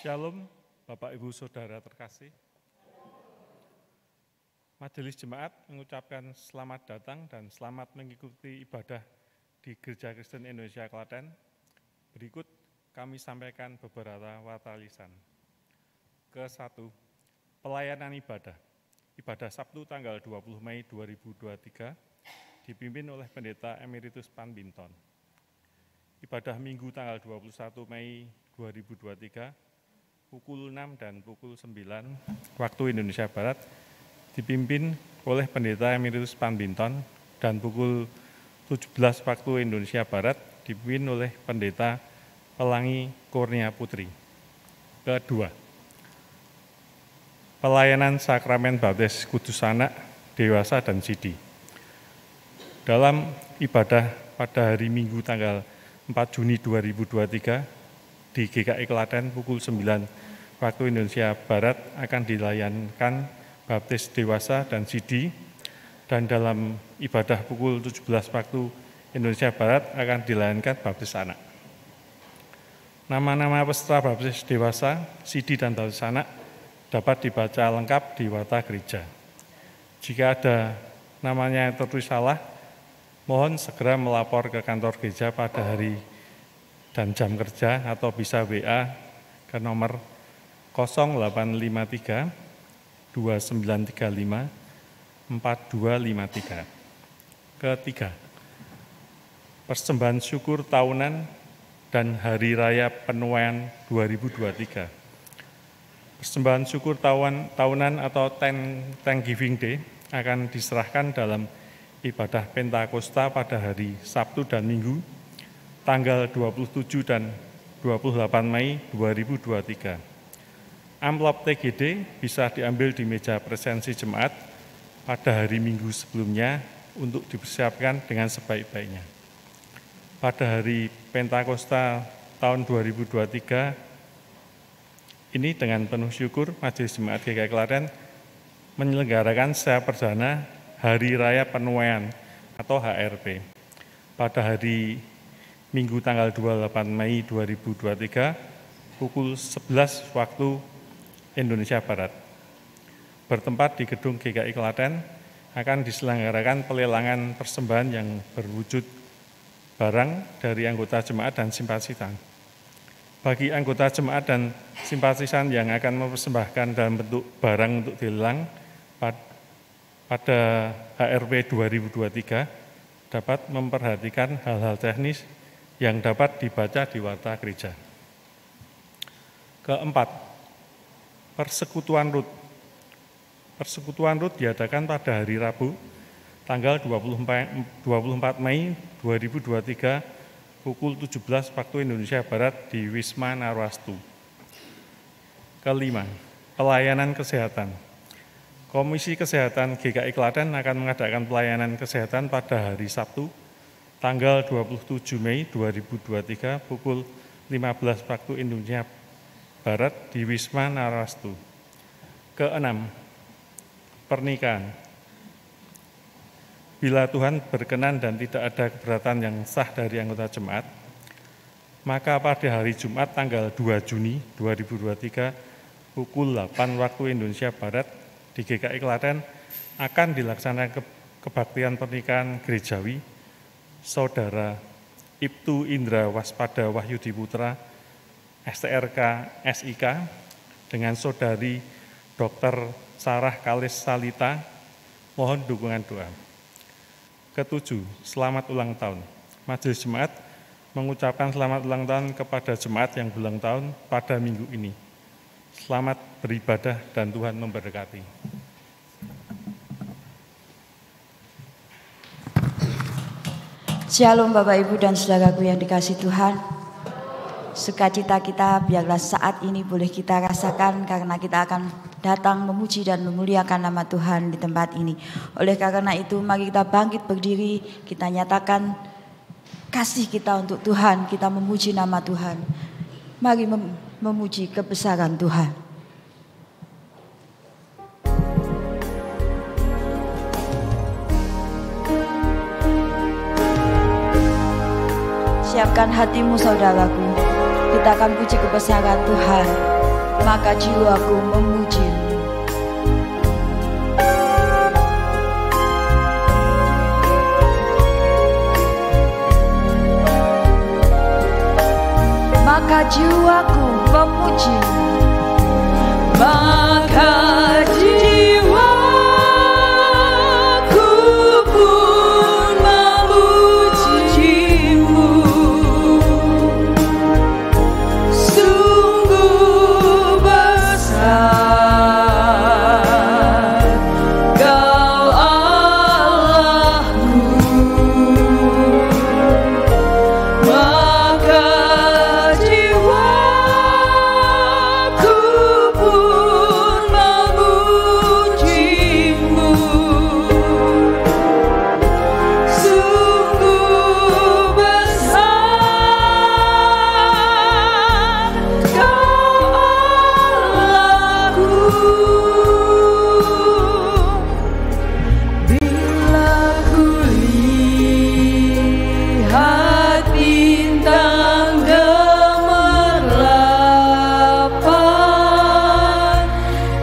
Shalom, Bapak Ibu Saudara terkasih. Majelis Jemaat mengucapkan selamat datang dan selamat mengikuti ibadah di Gereja Kristen Indonesia Klaten. Berikut kami sampaikan beberapa warta-lisan. Ke-1, pelayanan ibadah. Ibadah Sabtu tanggal 20 Mei 2023 dipimpin oleh Pendeta Emeritus Pan Binton. Ibadah Minggu tanggal 21 Mei 2023 pukul 6 dan pukul 9 waktu Indonesia Barat dipimpin oleh Pendeta Emeritus Pan Binton dan pukul 17 waktu Indonesia Barat dipimpin oleh Pendeta Pelangi Kurnia Putri. Kedua, pelayanan sakramen baptis kudus anak, dewasa, dan sidi. Dalam ibadah pada hari Minggu tanggal 4 Juni 2023 di GKI Klaten pukul 9 waktu Indonesia Barat akan dilayankan baptis dewasa dan sidi, dan dalam ibadah pukul 17 waktu Indonesia Barat akan dilayankan baptis anak. Nama-nama peserta baptis dewasa, sidi, dan baptis anak dapat dibaca lengkap di warta gereja. Jika ada namanya yang tertulis salah, mohon segera melapor ke kantor gereja pada hari dan jam kerja atau bisa WA ke nomor 0853 2935 4253. Ketiga, persembahan syukur tahunan dan Hari Raya Penuaian 2023. Persembahan syukur tahunan atau Thanksgiving Day akan diserahkan dalam ibadah Pentakosta pada hari Sabtu dan Minggu tanggal 27 dan 28 Mei 2023. Amplop TGD bisa diambil di meja presensi jemaat pada hari Minggu sebelumnya untuk dipersiapkan dengan sebaik-baiknya. Pada hari Pentakosta tahun 2023 ini dengan penuh syukur Majelis Jemaat GKI Klaten menyelenggarakan secara perdana Hari Raya Penuaian atau HRP pada hari Minggu tanggal 28 Mei 2023 pukul 11 waktu Indonesia Barat. Bertempat di gedung GKI Klaten akan diselenggarakan pelelangan persembahan yang berwujud barang dari anggota jemaat dan simpatisan. Bagi anggota jemaat dan simpatisan yang akan mempersembahkan dalam bentuk barang untuk dilelang pada HRP 2023 dapat memperhatikan hal-hal teknis yang dapat dibaca di warta gereja. Keempat, Persekutuan Rut. Persekutuan Rut diadakan pada hari Rabu, tanggal 24 Mei 2023, pukul 17 waktu Indonesia Barat di Wisma Narwastu. Kelima, pelayanan kesehatan. Komisi Kesehatan GKI Klaten akan mengadakan pelayanan kesehatan pada hari Sabtu, tanggal 27 Mei 2023 pukul 15 waktu Indonesia Barat di Wisma Narwastu. Keenam, pernikahan. Bila Tuhan berkenan dan tidak ada keberatan yang sah dari anggota jemaat, maka pada hari Jumat tanggal 2 Juni 2023 pukul 8 waktu Indonesia Barat di GKI Klaten akan dilaksanakan kebaktian pernikahan gerejawi Saudara Ibtu Indra Waspada Wahyudi Putra, STRK SIK, dengan Saudari Dr. Sarah Kalis Salita. Mohon dukungan doa. Ketujuh, selamat ulang tahun. Majelis Jemaat mengucapkan selamat ulang tahun kepada jemaat yang berulang tahun pada minggu ini. Selamat beribadah dan Tuhan memberkati. Shalom Bapak Ibu dan saudaraku yang dikasihi Tuhan. Sukacita kita biarlah saat ini boleh kita rasakan karena kita akan datang memuji dan memuliakan nama Tuhan di tempat ini. Oleh karena itu mari kita bangkit berdiri, kita nyatakan kasih kita untuk Tuhan, kita memuji nama Tuhan. Mari memuji kebesaran Tuhan. Siapkan hatimu saudaraku, kita akan puji kebesaran Tuhan. maka jiwaku memuji-Mu. Maka jiwaku memuji-Mu. Maka jiwaku pun memuji-Mu. Sungguh besar Kau Allahku. Maka jiwaku pun memuji-Mu. Sungguh besar Kau Allahku. Bila kulihat bintang gemerlapan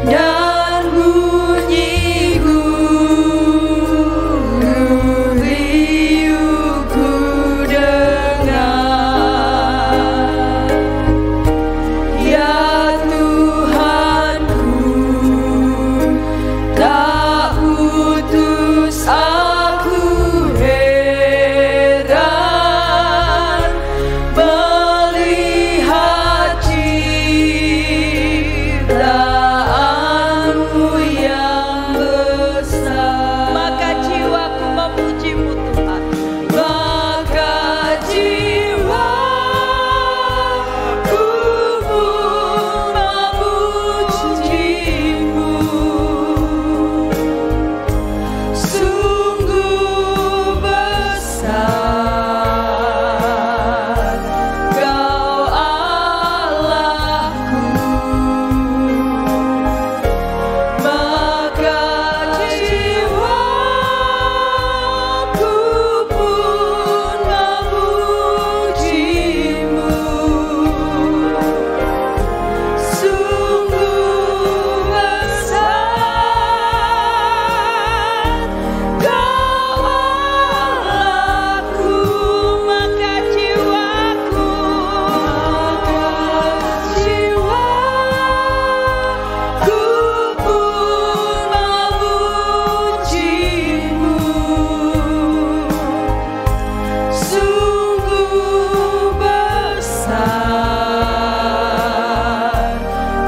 dan bunyi gunung riuh ku dengar, ya Tuhanku, tak putus aku heran melihat ciptaan-Mu yang besar. Maka jiwaku memuji-Mu, Tuhan. Maka jiwaku pun memuji-Mu. Sungguh besar Kau Allahku. Maka jiwaku pun memuji-Mu. Sungguh besar Kau Allahku. Maka jiwaku pun memuji-Mu. Sungguh besar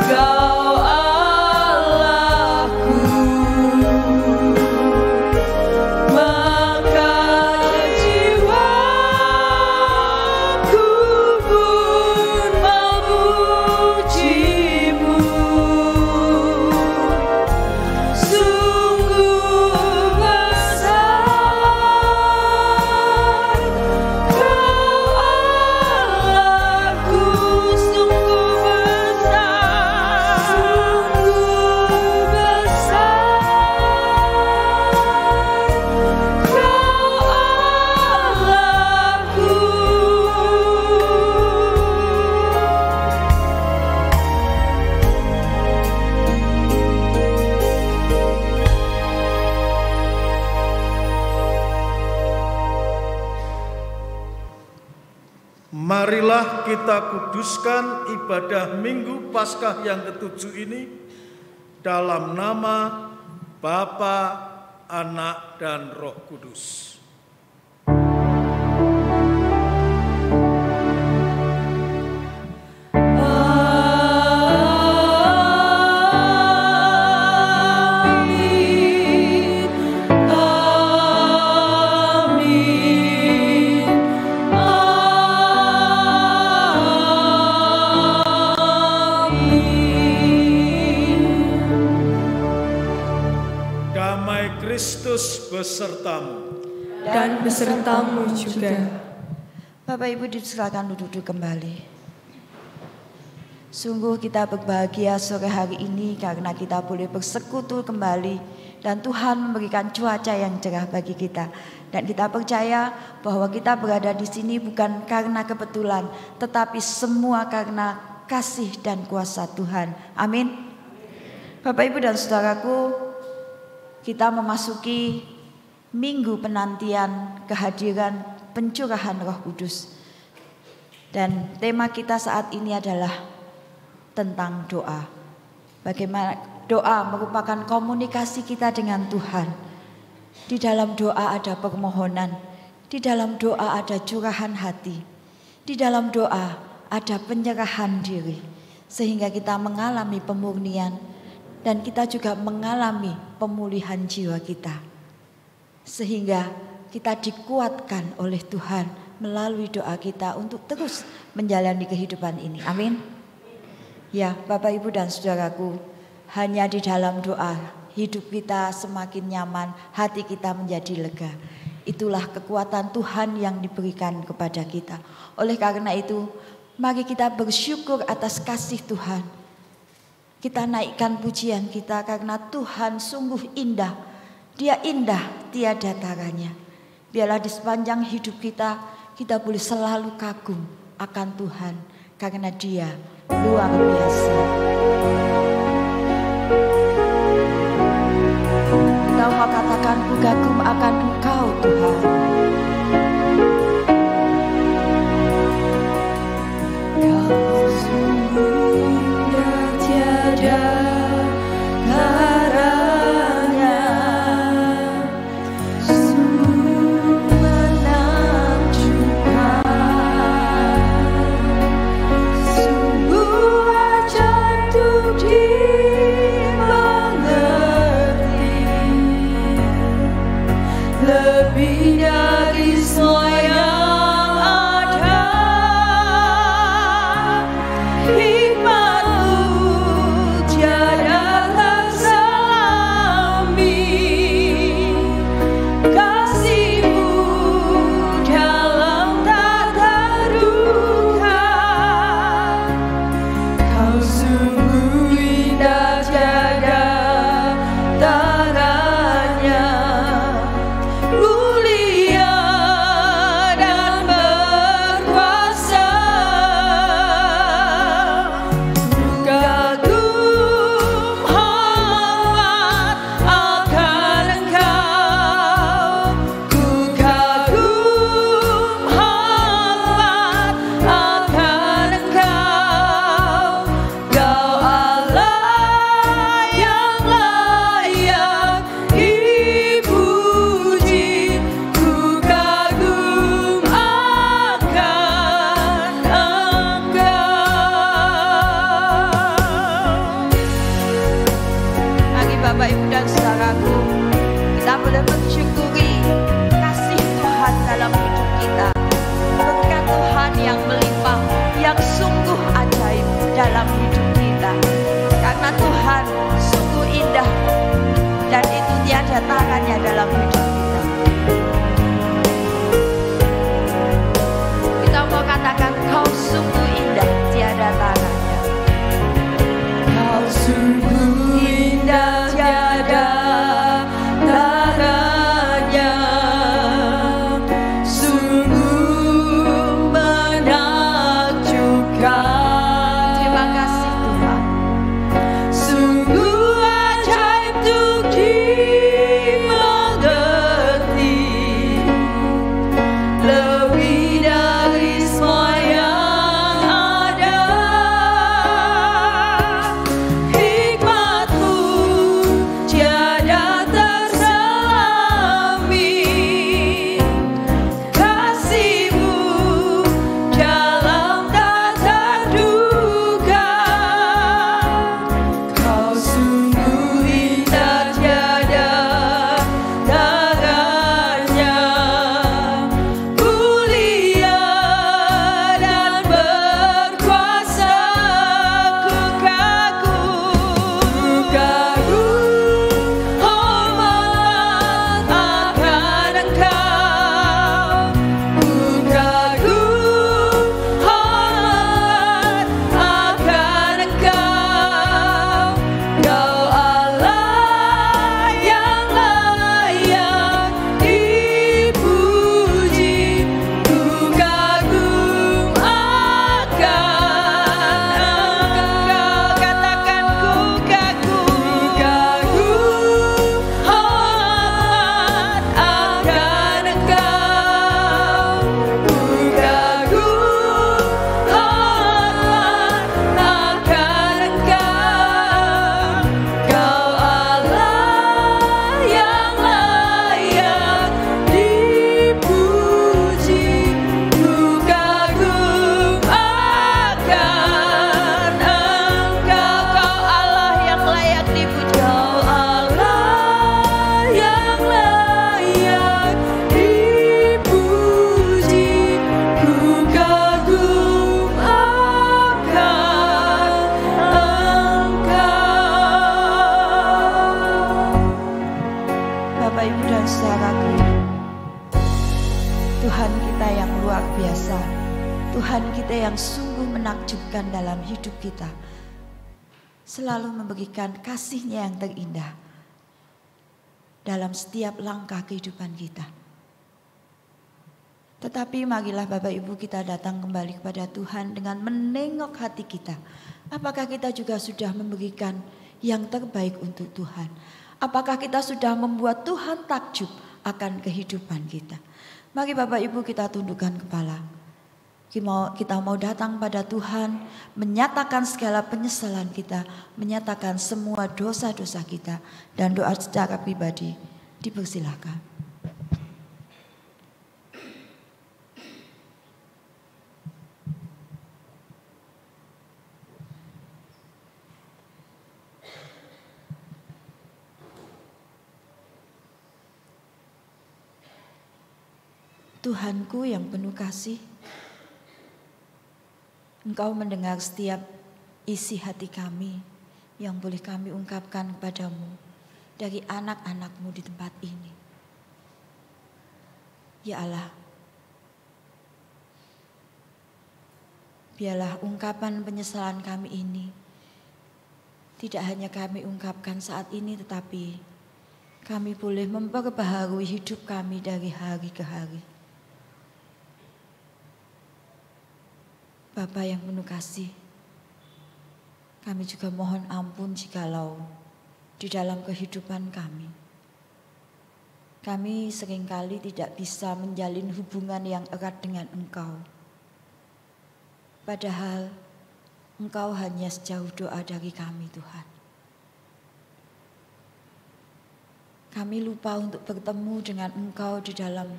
Kau Allahku. Maka jiwaku pun memuji-Mu. Sungguh besar Kau Allahku. Sungguh besar, sungguh besar Kau Allahku. Marilah kita kuduskan ibadah Minggu Paskah yang ke-7 ini dalam nama Bapa, Anak, dan Roh Kudus. Amin. Amin. Damai Kristus besertamu. dan besertamu juga. Bapak Ibu disilakan duduk kembali. Sungguh kita berbahagia sore hari ini karena kita boleh bersekutu kembali dan Tuhan memberikan cuaca yang cerah bagi kita. Dan kita percaya bahwa kita berada di sini bukan karena kebetulan, tetapi semua karena kasih dan kuasa Tuhan. Amin. Bapak, Ibu, dan saudaraku, kita memasuki minggu penantian kehadiran pencurahan Roh Kudus. Dan tema kita saat ini adalah tentang doa. Bagaimana doa merupakan komunikasi kita dengan Tuhan. Di dalam doa ada permohonan, di dalam doa ada curahan hati, di dalam doa ada penyerahan diri, sehingga kita mengalami pemurnian dan kita juga mengalami pemulihan jiwa kita, sehingga kita dikuatkan oleh Tuhan melalui doa kita untuk terus menjalani kehidupan ini. Amin. Ya, Bapak, Ibu, dan saudaraku, hanya di dalam doa hidup kita semakin nyaman, hati kita menjadi lega. Itulah kekuatan Tuhan yang diberikan kepada kita. Oleh karena itu, mari kita bersyukur atas kasih Tuhan. Kita naikkan pujian kita karena Tuhan sungguh indah. Dia indah tiada taranya. Biarlah di sepanjang hidup kita, kita boleh selalu kagum akan Tuhan karena Dia luar biasa. Kita mau katakan, ku kagum akan Engkau Tuhan. Kau sungguh indah tiada taranya, sungguh menakjubkan, sungguh ajaib untuk dimengerti, lebih dari semua yang ada. Hikmat-Mu tiada terselami, kasih-Mu dalam tak terduga. Kau sungguh indah tiada taranya, mulia dan Tuhan kita yang luar biasa, Tuhan kita yang sungguh menakjubkan dalam hidup kita, selalu memberikan kasih-Nya yang terindah dalam setiap langkah kehidupan kita. Tetapi marilah Bapak Ibu kita datang kembali kepada Tuhan dengan menengok hati kita. Apakah kita juga sudah memberikan yang terbaik untuk Tuhan? Apakah kita sudah membuat Tuhan takjub akan kehidupan kita? Mari Bapak Ibu kita tundukkan kepala. Kita mau datang pada Tuhan, menyatakan segala penyesalan kita, menyatakan semua dosa-dosa kita, dan doa secara pribadi dipersilakan. Tuhanku yang penuh kasih, Engkau mendengar setiap isi hati kami yang boleh kami ungkapkan kepadamu dari anak-anak-Mu di tempat ini. Ya Allah, biarlah ungkapan penyesalan kami ini tidak hanya kami ungkapkan saat ini, tetapi kami boleh memperbaharui hidup kami dari hari ke hari. Bapa yang penuh kasih, kami juga mohon ampun jikalau di dalam kehidupan kami seringkali tidak bisa menjalin hubungan yang erat dengan Engkau. Padahal Engkau hanya sejauh doa dari kami, Tuhan. Kami lupa untuk bertemu dengan Engkau di dalam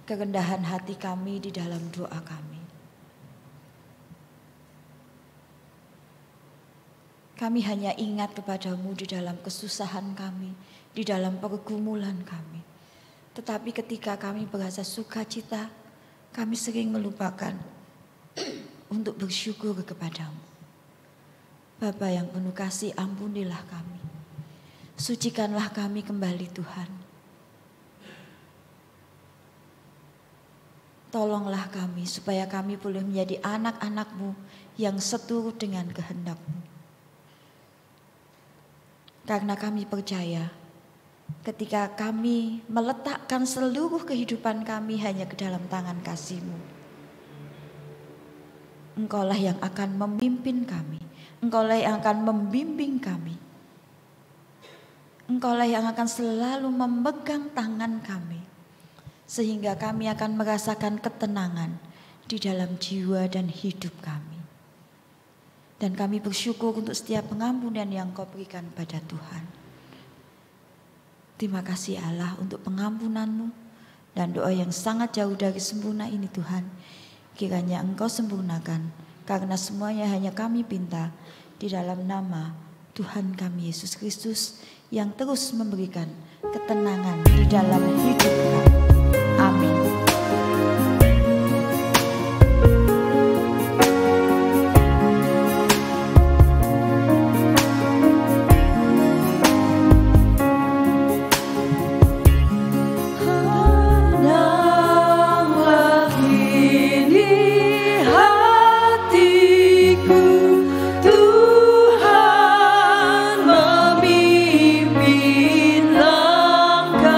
kerendahan hati kami, di dalam doa kami. Kami hanya ingat kepadamu di dalam kesusahan kami, di dalam pergumulan kami. Tetapi ketika kami berasa sukacita, kami sering melupakan untuk bersyukur kepadamu. Bapa yang penuh kasih, ampunilah kami. Sucikanlah kami kembali, Tuhan. Tolonglah kami supaya kami boleh menjadi anak-anak-Mu yang seturut dengan kehendak-Mu. Karena kami percaya ketika kami meletakkan seluruh kehidupan kami hanya ke dalam tangan kasih-Mu, Engkaulah yang akan memimpin kami, Engkaulah yang akan membimbing kami, Engkaulah yang akan selalu memegang tangan kami, sehingga kami akan merasakan ketenangan di dalam jiwa dan hidup kami. Dan kami bersyukur untuk setiap pengampunan yang Kau berikan pada Tuhan. Terima kasih Allah untuk pengampunan-Mu dan doa yang sangat jauh dari sempurna ini, Tuhan. Kiranya Engkau sempurnakan, karena semuanya hanya kami pinta di dalam nama Tuhan kami Yesus Kristus yang terus memberikan ketenangan di dalam hidup kami. Amin. Memimpin langkahku.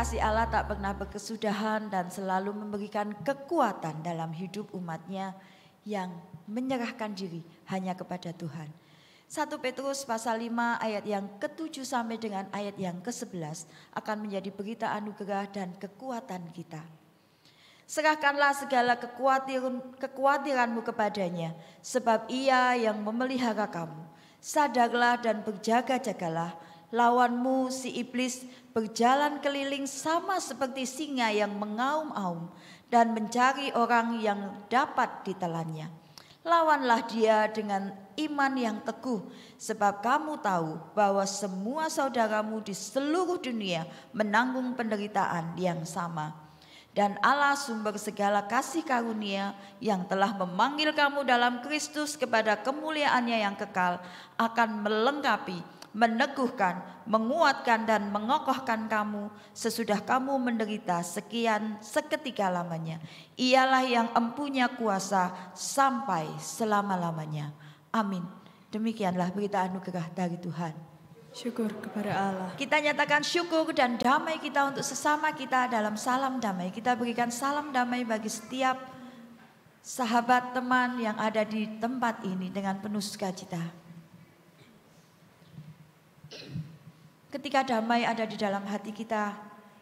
kasih Allah tak pernah berkesudahan dan selalu memberikan kekuatan dalam hidup umatnya yang menyerahkan diri hanya kepada Tuhan. 1 Petrus pasal 5 ayat yang ke-7 sampai dengan ayat yang ke-11 akan menjadi berita anugerah dan kekuatan kita. Serahkanlah segala kekhawatiranmu kepadanya, sebab Ia yang memelihara kamu. Sadarlah dan berjaga-jagalah. Lawanmu si iblis berjalan keliling sama seperti singa yang mengaum-aum dan mencari orang yang dapat ditelannya. Lawanlah dia dengan iman yang teguh, sebab kamu tahu bahwa semua saudaramu di seluruh dunia menanggung penderitaan yang sama. Dan Allah sumber segala kasih karunia yang telah memanggil kamu dalam Kristus kepada kemuliaannya yang kekal akan melengkapi, meneguhkan, menguatkan dan mengokohkan kamu sesudah kamu menderita seketika lamanya. Ialah yang empunya kuasa sampai selama-lamanya. Amin. Demikianlah berita anugerah dari Tuhan. Syukur kepada Allah. Kita nyatakan syukur dan damai kita untuk sesama kita dalam salam damai. Kita berikan salam damai bagi setiap sahabat teman yang ada di tempat ini dengan penuh sukacita. Ketika damai ada di dalam hati kita,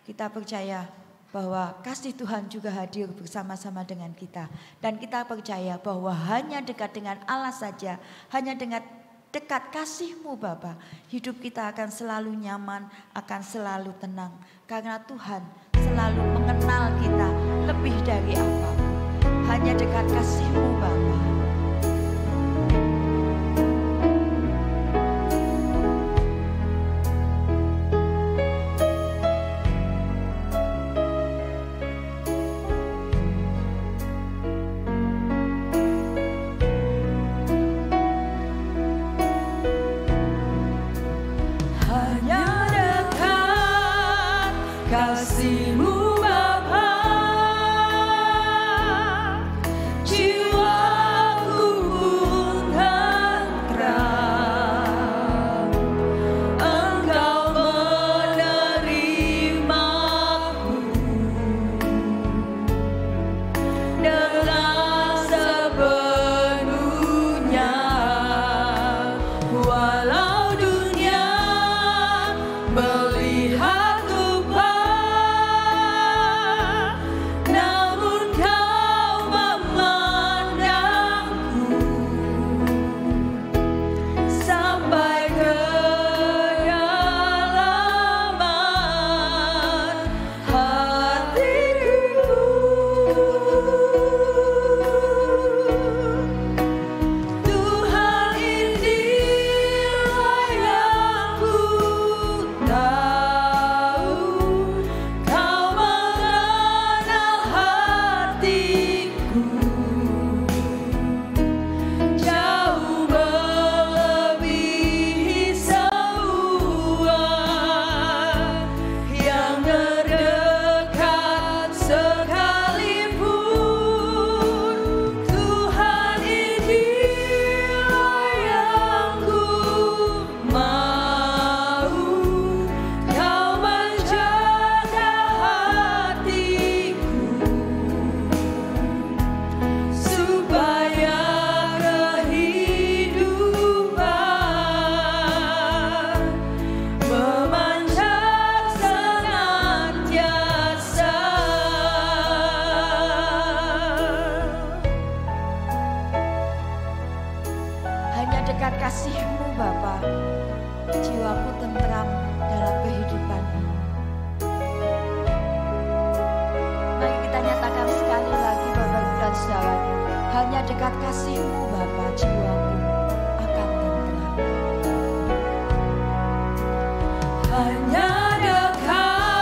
kita percaya bahwa kasih Tuhan juga hadir bersama-sama dengan kita. Dan kita percaya bahwa hanya dekat dengan Allah saja, hanya dengan dekat kasih-Mu Bapa, hidup kita akan selalu nyaman, akan selalu tenang. Karena Tuhan selalu mengenal kita lebih dari apapun. Hanya dekat kasih-Mu Bapa. Kasih-Mu Bapa, jiwaku pun tentram. Engkau menerimaku dengan sepenuhnya, walau dunia melihat kasih-Mu Bapa, jiwaku tentram dalam kehidupan. Mari kita nyatakan sekali lagi Bapak Ibu dan Saudara, hanya dekat kasih-Mu Bapa, jiwaku akan tentram. Hanya dekat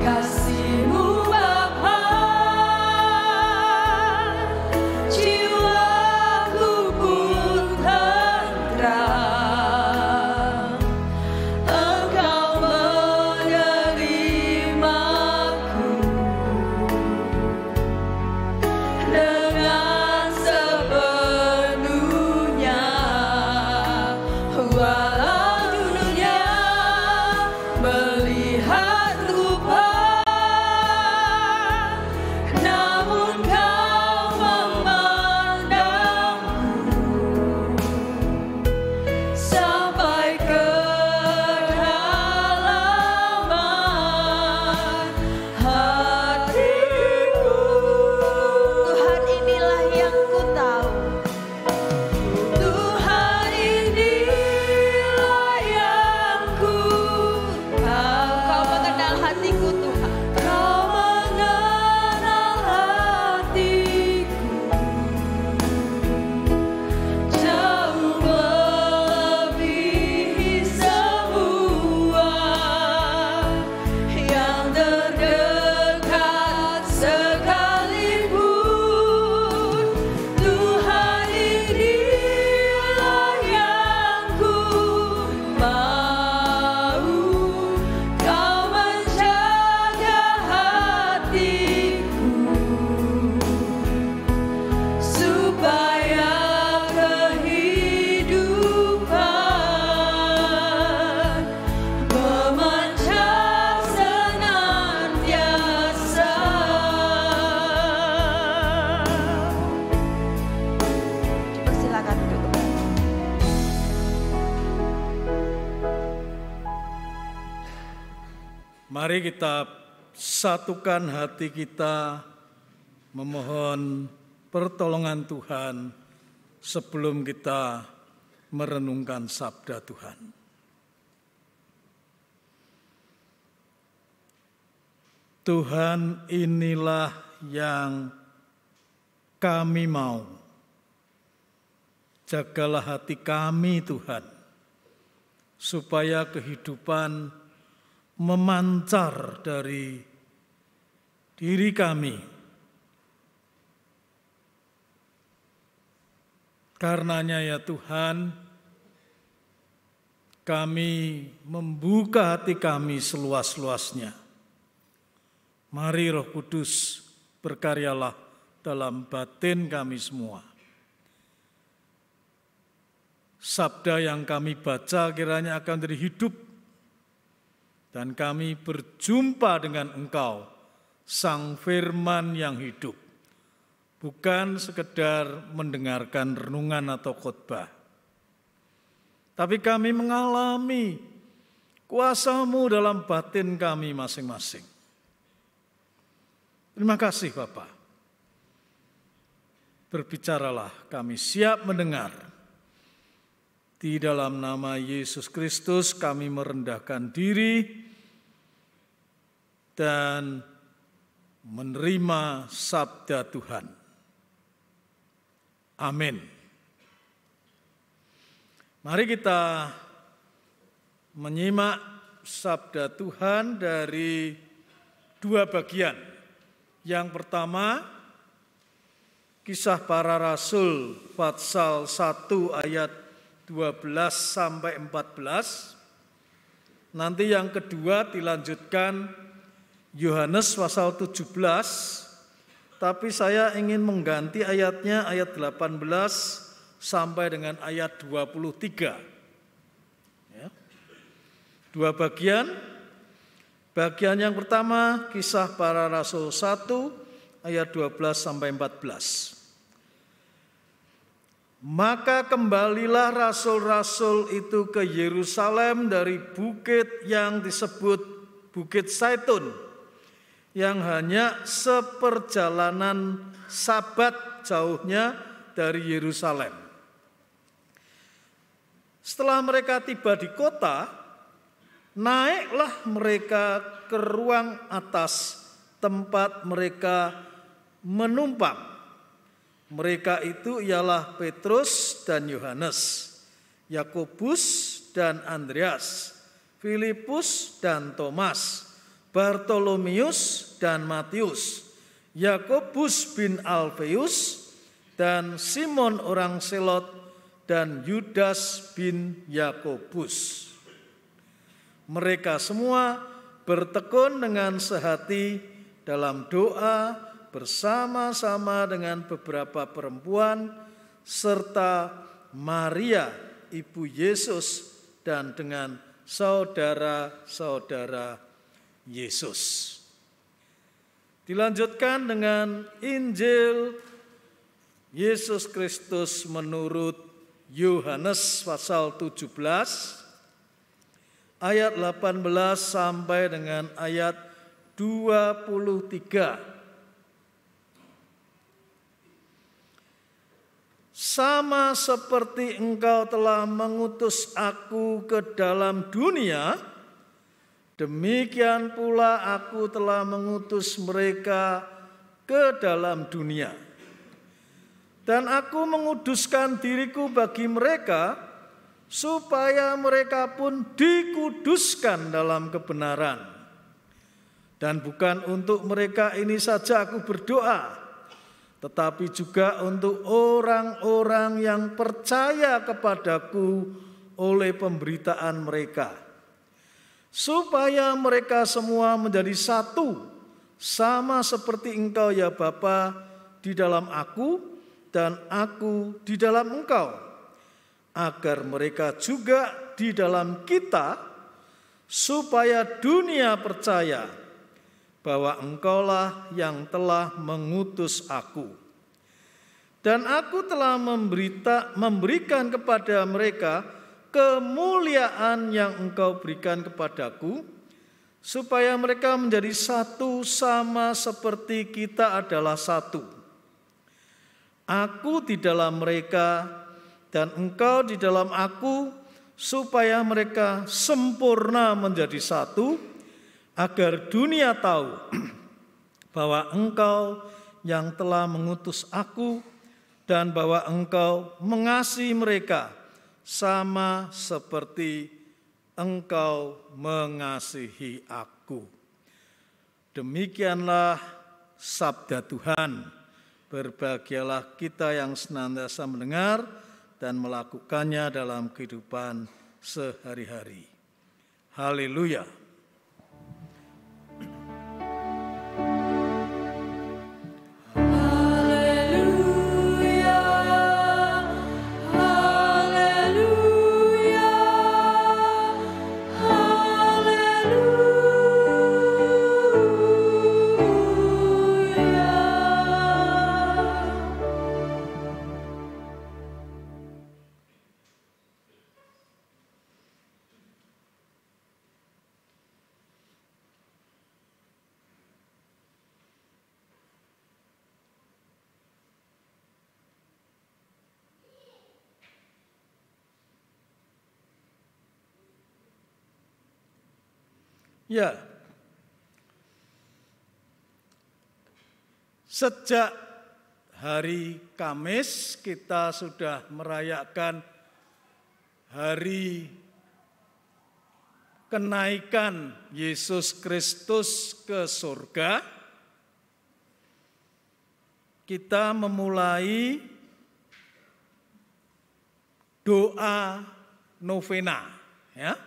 kasih-Mu Bapa, jiwaku pun tentram. Engkau menerimaku dengan sepenuhnya. Mari kita satukan hati kita memohon pertolongan Tuhan sebelum kita merenungkan sabda Tuhan. Tuhan, inilah yang kami mau. Jagalah hati kami, Tuhan, supaya kehidupan memancar dari diri kami. Karenanya ya Tuhan, kami membuka hati kami seluas-luasnya. Mari Roh Kudus berkaryalah dalam batin kami semua. Sabda yang kami baca kiranya akan menjadi hidup, dan kami berjumpa dengan Engkau, Sang Firman yang hidup, bukan sekedar mendengarkan renungan atau khotbah, tapi kami mengalami kuasa-Mu dalam batin kami masing-masing. Terima kasih Bapa. Berbicaralah, kami siap mendengar. Di dalam nama Yesus Kristus kami merendahkan diri dan menerima sabda Tuhan. Amin. Mari kita menyimak sabda Tuhan dari dua bagian. Yang pertama, Kisah Para Rasul pasal 1 ayat 12 sampai 14. Nanti yang kedua dilanjutkan Yohanes pasal 17, tapi saya ingin mengganti ayatnya ayat 18 sampai dengan ayat 23. Ya. Dua bagian. Bagian yang pertama, Kisah Para Rasul 1 ayat 12 sampai 14. Maka kembalilah rasul-rasul itu ke Yerusalem dari bukit yang disebut Bukit Zaitun, yang hanya seperjalanan Sabat jauhnya dari Yerusalem. Setelah mereka tiba di kota, naiklah mereka ke ruang atas tempat mereka menumpang. Mereka itu ialah Petrus dan Yohanes, Yakobus dan Andreas, Filipus dan Thomas, Bartolomeus dan Matius, Yakobus bin Alfeus dan Simon orang Selot dan Yudas bin Yakobus. Mereka semua bertekun dengan sehati dalam doa bersama-sama dengan beberapa perempuan serta Maria ibu Yesus dan dengan saudara-saudara Yesus. Dilanjutkan dengan Injil Yesus Kristus menurut Yohanes pasal 17 ayat 18 sampai dengan ayat 23. Sama seperti Engkau telah mengutus aku ke dalam dunia, demikian pula aku telah mengutus mereka ke dalam dunia. Dan aku menguduskan diriku bagi mereka, supaya mereka pun dikuduskan dalam kebenaran. Dan bukan untuk mereka ini saja aku berdoa, tetapi juga untuk orang-orang yang percaya kepadaku oleh pemberitaan mereka, supaya mereka semua menjadi satu, sama seperti Engkau ya Bapa di dalam aku dan aku di dalam Engkau, agar mereka juga di dalam kita, supaya dunia percaya bahwa Engkaulah yang telah mengutus aku. Dan aku telah memberikan kepada mereka kemuliaan yang Engkau berikan kepadaku, supaya mereka menjadi satu sama seperti kita adalah satu. Aku di dalam mereka dan Engkau di dalam aku, supaya mereka sempurna menjadi satu, agar dunia tahu bahwa Engkau yang telah mengutus aku dan bahwa Engkau mengasihi mereka sama seperti Engkau mengasihi aku. Demikianlah sabda Tuhan. Berbahagialah kita yang senantiasa mendengar dan melakukannya dalam kehidupan sehari-hari. Haleluya. Ya, sejak hari Kamis kita sudah merayakan hari kenaikan Yesus Kristus ke surga. Kita memulai doa novena, ya.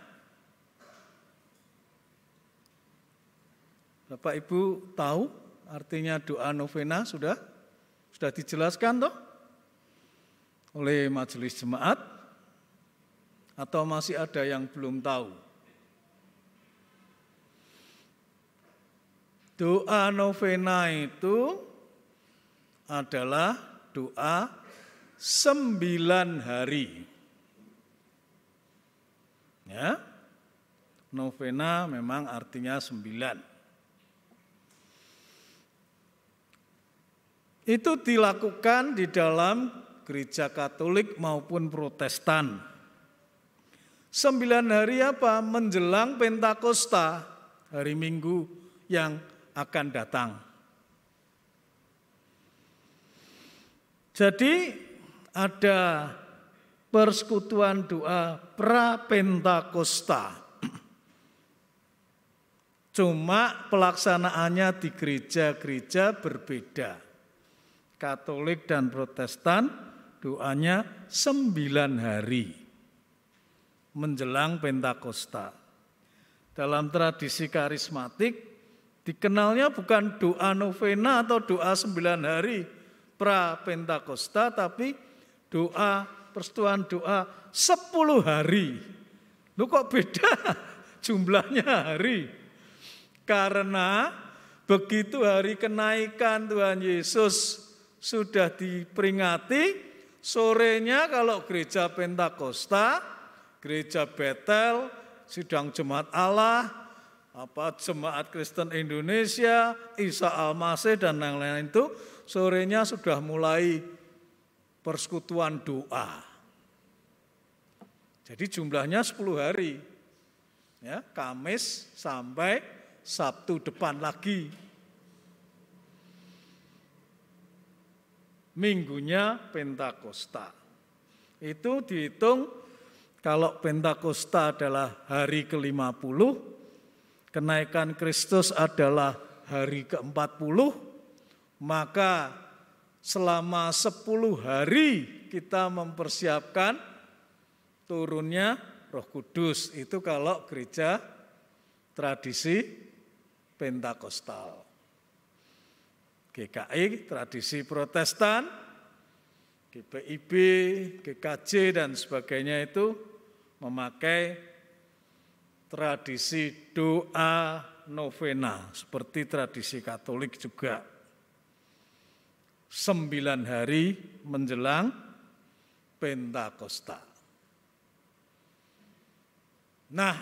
Bapak Ibu tahu artinya doa novena sudah dijelaskan toh oleh majelis jemaat, atau masih ada yang belum tahu? Doa novena itu adalah doa 9 hari. Ya. Novena memang artinya 9. Itu dilakukan di dalam gereja Katolik maupun Protestan. 9 hari apa? Menjelang Pentakosta, hari Minggu yang akan datang. Jadi ada persekutuan doa pra-Pentakosta. Cuma pelaksanaannya di gereja-gereja berbeda. Katolik dan Protestan doanya 9 hari menjelang Pentakosta. Dalam tradisi karismatik dikenalnya bukan doa novena atau doa 9 hari pra-Pentakosta, tapi doa persekutuan doa 10 hari. Loh kok beda jumlahnya hari? Karena begitu hari kenaikan Tuhan Yesus sudah diperingati, sorenya kalau gereja Pentakosta, gereja Betel, sidang jemaat Allah, jemaat Kristen Indonesia, Isa Al-Masih dan lain-lain itu, sorenya sudah mulai persekutuan doa. Jadi jumlahnya 10 hari. Ya, Kamis sampai Sabtu depan lagi. Minggunya Pentakosta. Itu dihitung kalau Pentakosta adalah hari ke-50, kenaikan Kristus adalah hari ke-40, maka selama 10 hari kita mempersiapkan turunnya Roh Kudus. Itu kalau gereja tradisi Pentakostal. GKI, tradisi Protestan, GPIB, GKJ dan sebagainya itu memakai tradisi doa novena seperti tradisi Katolik juga. 9 hari menjelang Pentakosta. Nah,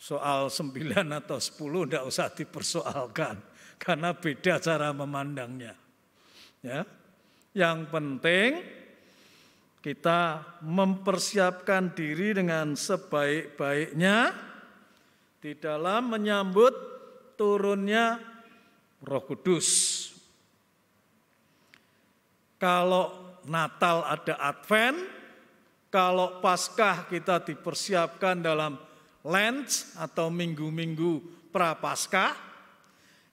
soal 9 atau 10 tidak usah dipersoalkan, karena beda cara memandangnya. Ya. Yang penting kita mempersiapkan diri dengan sebaik-baiknya di dalam menyambut turunnya Roh Kudus. Kalau Natal ada Advent, kalau Paskah kita dipersiapkan dalam Lent atau minggu-minggu Prapaskah,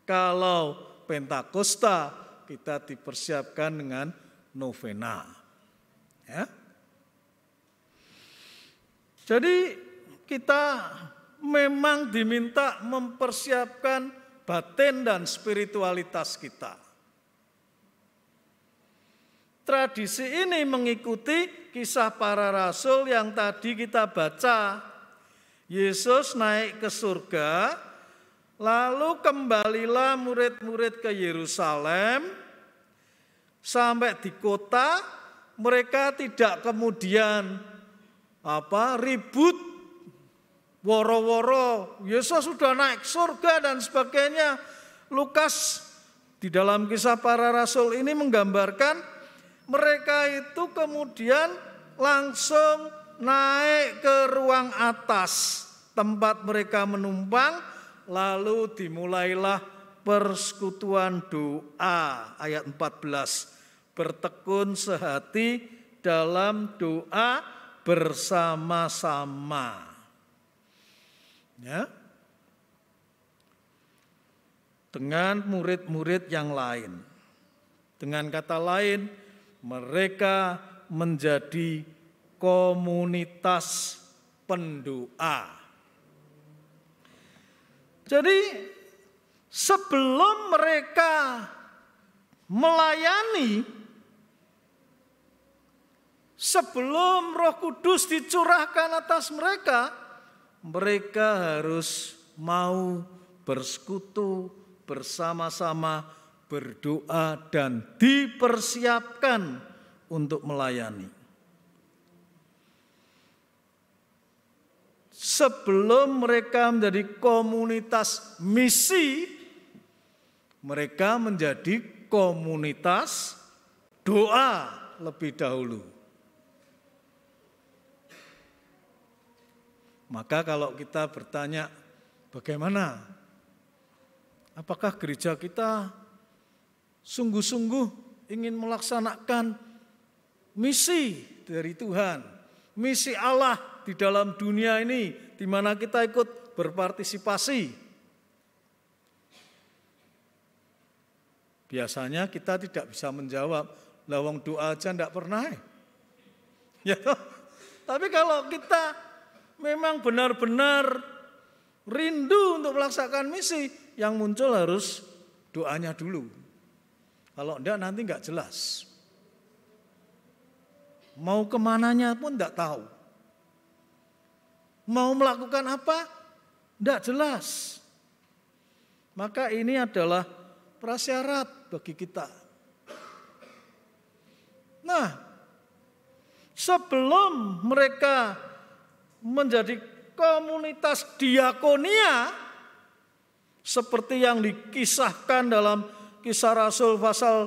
kalau Pentakosta kita dipersiapkan dengan novena. Ya. Jadi kita memang diminta mempersiapkan batin dan spiritualitas kita. Tradisi ini mengikuti kisah para rasul yang tadi kita baca. Yesus naik ke surga, lalu kembalilah murid-murid ke Yerusalem. Sampai di kota, mereka tidak kemudian ribut, woro-woro, Yesus sudah naik surga dan sebagainya. Lukas di dalam kisah para rasul ini menggambarkan mereka itu kemudian langsung naik ke ruang atas tempat mereka menumpang, lalu dimulailah persekutuan doa. Ayat 14, bertekun sehati dalam doa bersama-sama. Ya. Dengan murid-murid yang lain. Dengan kata lain, mereka menjadi komunitas pendoa. Jadi sebelum mereka melayani, sebelum Roh Kudus dicurahkan atas mereka, mereka harus mau bersekutu bersama-sama, berdoa dan dipersiapkan untuk melayani. Sebelum mereka menjadi komunitas misi, mereka menjadi komunitas doa lebih dahulu. Maka kalau kita bertanya, bagaimana? Apakah gereja kita sungguh-sungguh ingin melaksanakan misi dari Tuhan, misi Allah di dalam dunia ini, di mana kita ikut berpartisipasi? Biasanya kita tidak bisa menjawab, lawang doa aja enggak pernah. Ya, tapi kalau kita memang benar-benar rindu untuk melaksanakan misi, yang muncul harus doanya dulu. Kalau enggak nanti enggak jelas. Mau kemananya pun enggak tahu. Mau melakukan apa? Enggak jelas. Maka ini adalah prasyarat bagi kita. Nah, sebelum mereka menjadi komunitas diakonia, seperti yang dikisahkan dalam Kisah Rasul pasal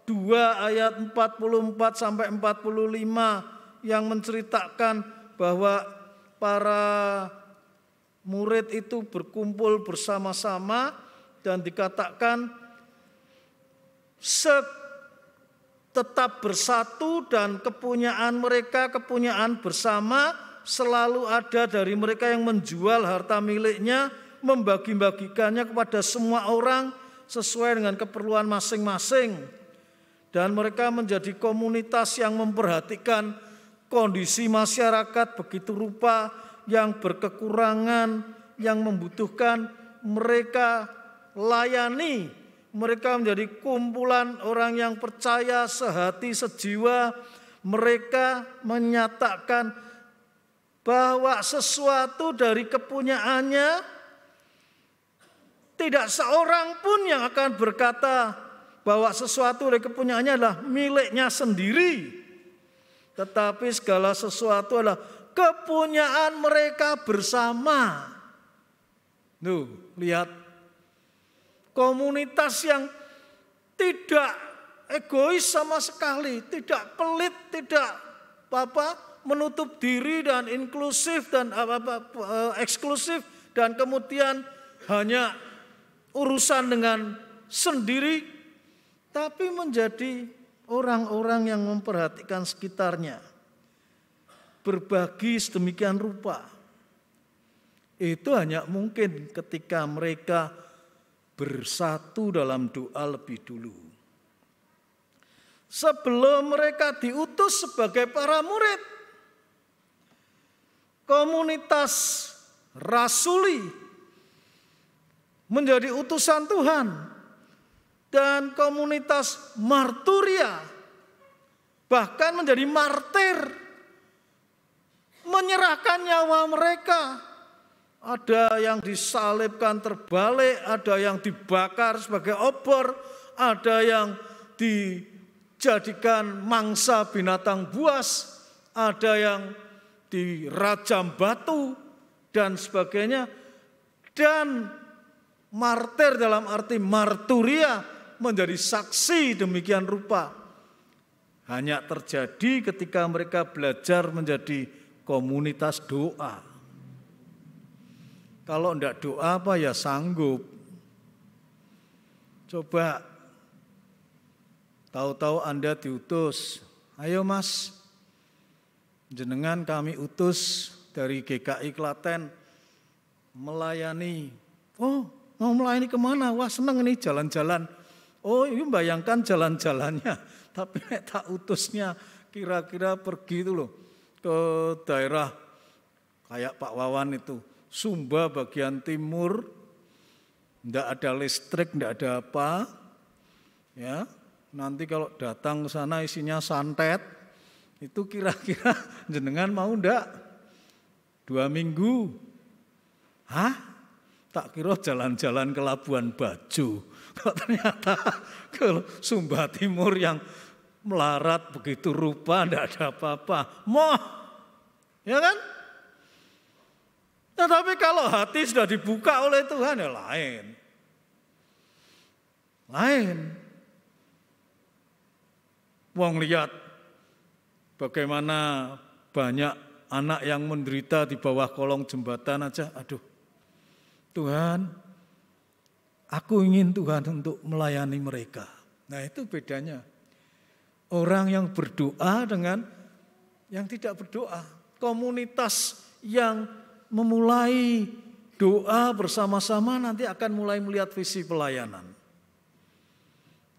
2 ayat 44 sampai 45 yang menceritakan bahwa para murid itu berkumpul bersama-sama dan dikatakan tetap bersatu dan kepunyaan mereka, kepunyaan bersama selalu ada dari mereka yang menjual harta miliknya, membagi-bagikannya kepada semua orang sesuai dengan keperluan masing-masing. Dan mereka menjadi komunitas yang memperhatikan kondisi masyarakat begitu rupa yang berkekurangan, yang membutuhkan, mereka layani. Mereka menjadi kumpulan orang yang percaya sehati sejiwa. Mereka menyatakan bahwa sesuatu dari kepunyaannya, tidak seorang pun yang akan berkata bahwa sesuatu dari kepunyaannya adalah miliknya sendiri. Tetapi segala sesuatu adalah kepunyaan mereka bersama. Lihat. Komunitas yang tidak egois sama sekali, tidak pelit, tidak menutup diri dan inklusif dan eksklusif dan kemudian hanya urusan dengan sendiri, tapi menjadi orang-orang yang memperhatikan sekitarnya, berbagi sedemikian rupa. Itu hanya mungkin ketika mereka bersatu dalam doa lebih dulu. Sebelum mereka diutus sebagai para murid, komunitas rasuli menjadi utusan Tuhan, dan komunitas marturia bahkan menjadi martir, menyerahkan nyawa mereka. Ada yang disalibkan terbalik, ada yang dibakar sebagai obor, ada yang dijadikan mangsa binatang buas, ada yang dirajam batu dan sebagainya. Dan martir dalam arti marturia menjadi saksi demikian rupa hanya terjadi ketika mereka belajar menjadi komunitas doa. Kalau enggak doa apa ya sanggup. Coba tahu-tahu Anda diutus. Ayo Mas, jenengan kami utus dari GKI Klaten melayani. Oh, mau melayani kemana? Wah seneng nih jalan-jalan. Oh ini bayangkan jalan-jalannya. Tapi tak utusnya kira-kira pergi itu loh ke daerah kayak Pak Wawan itu. Sumba bagian timur, enggak ada listrik, enggak ada apa. Ya, nanti kalau datang ke sana isinya santet, itu kira-kira jenengan mau enggak? 2 minggu. Hah? Tak kira jalan-jalan ke Labuan Bajo. Kok ternyata ke Sumba Timur yang melarat begitu rupa, enggak ada apa-apa. Moh, ya kan? Tetapi kalau hati sudah dibuka oleh Tuhan ya lain. Wong lihat bagaimana banyak anak yang menderita di bawah kolong jembatan aja. Aduh, Tuhan, aku ingin Tuhan untuk melayani mereka. Nah itu bedanya. Orang yang berdoa dengan yang tidak berdoa. Komunitas yang memulai doa bersama-sama nanti akan mulai melihat visi pelayanan.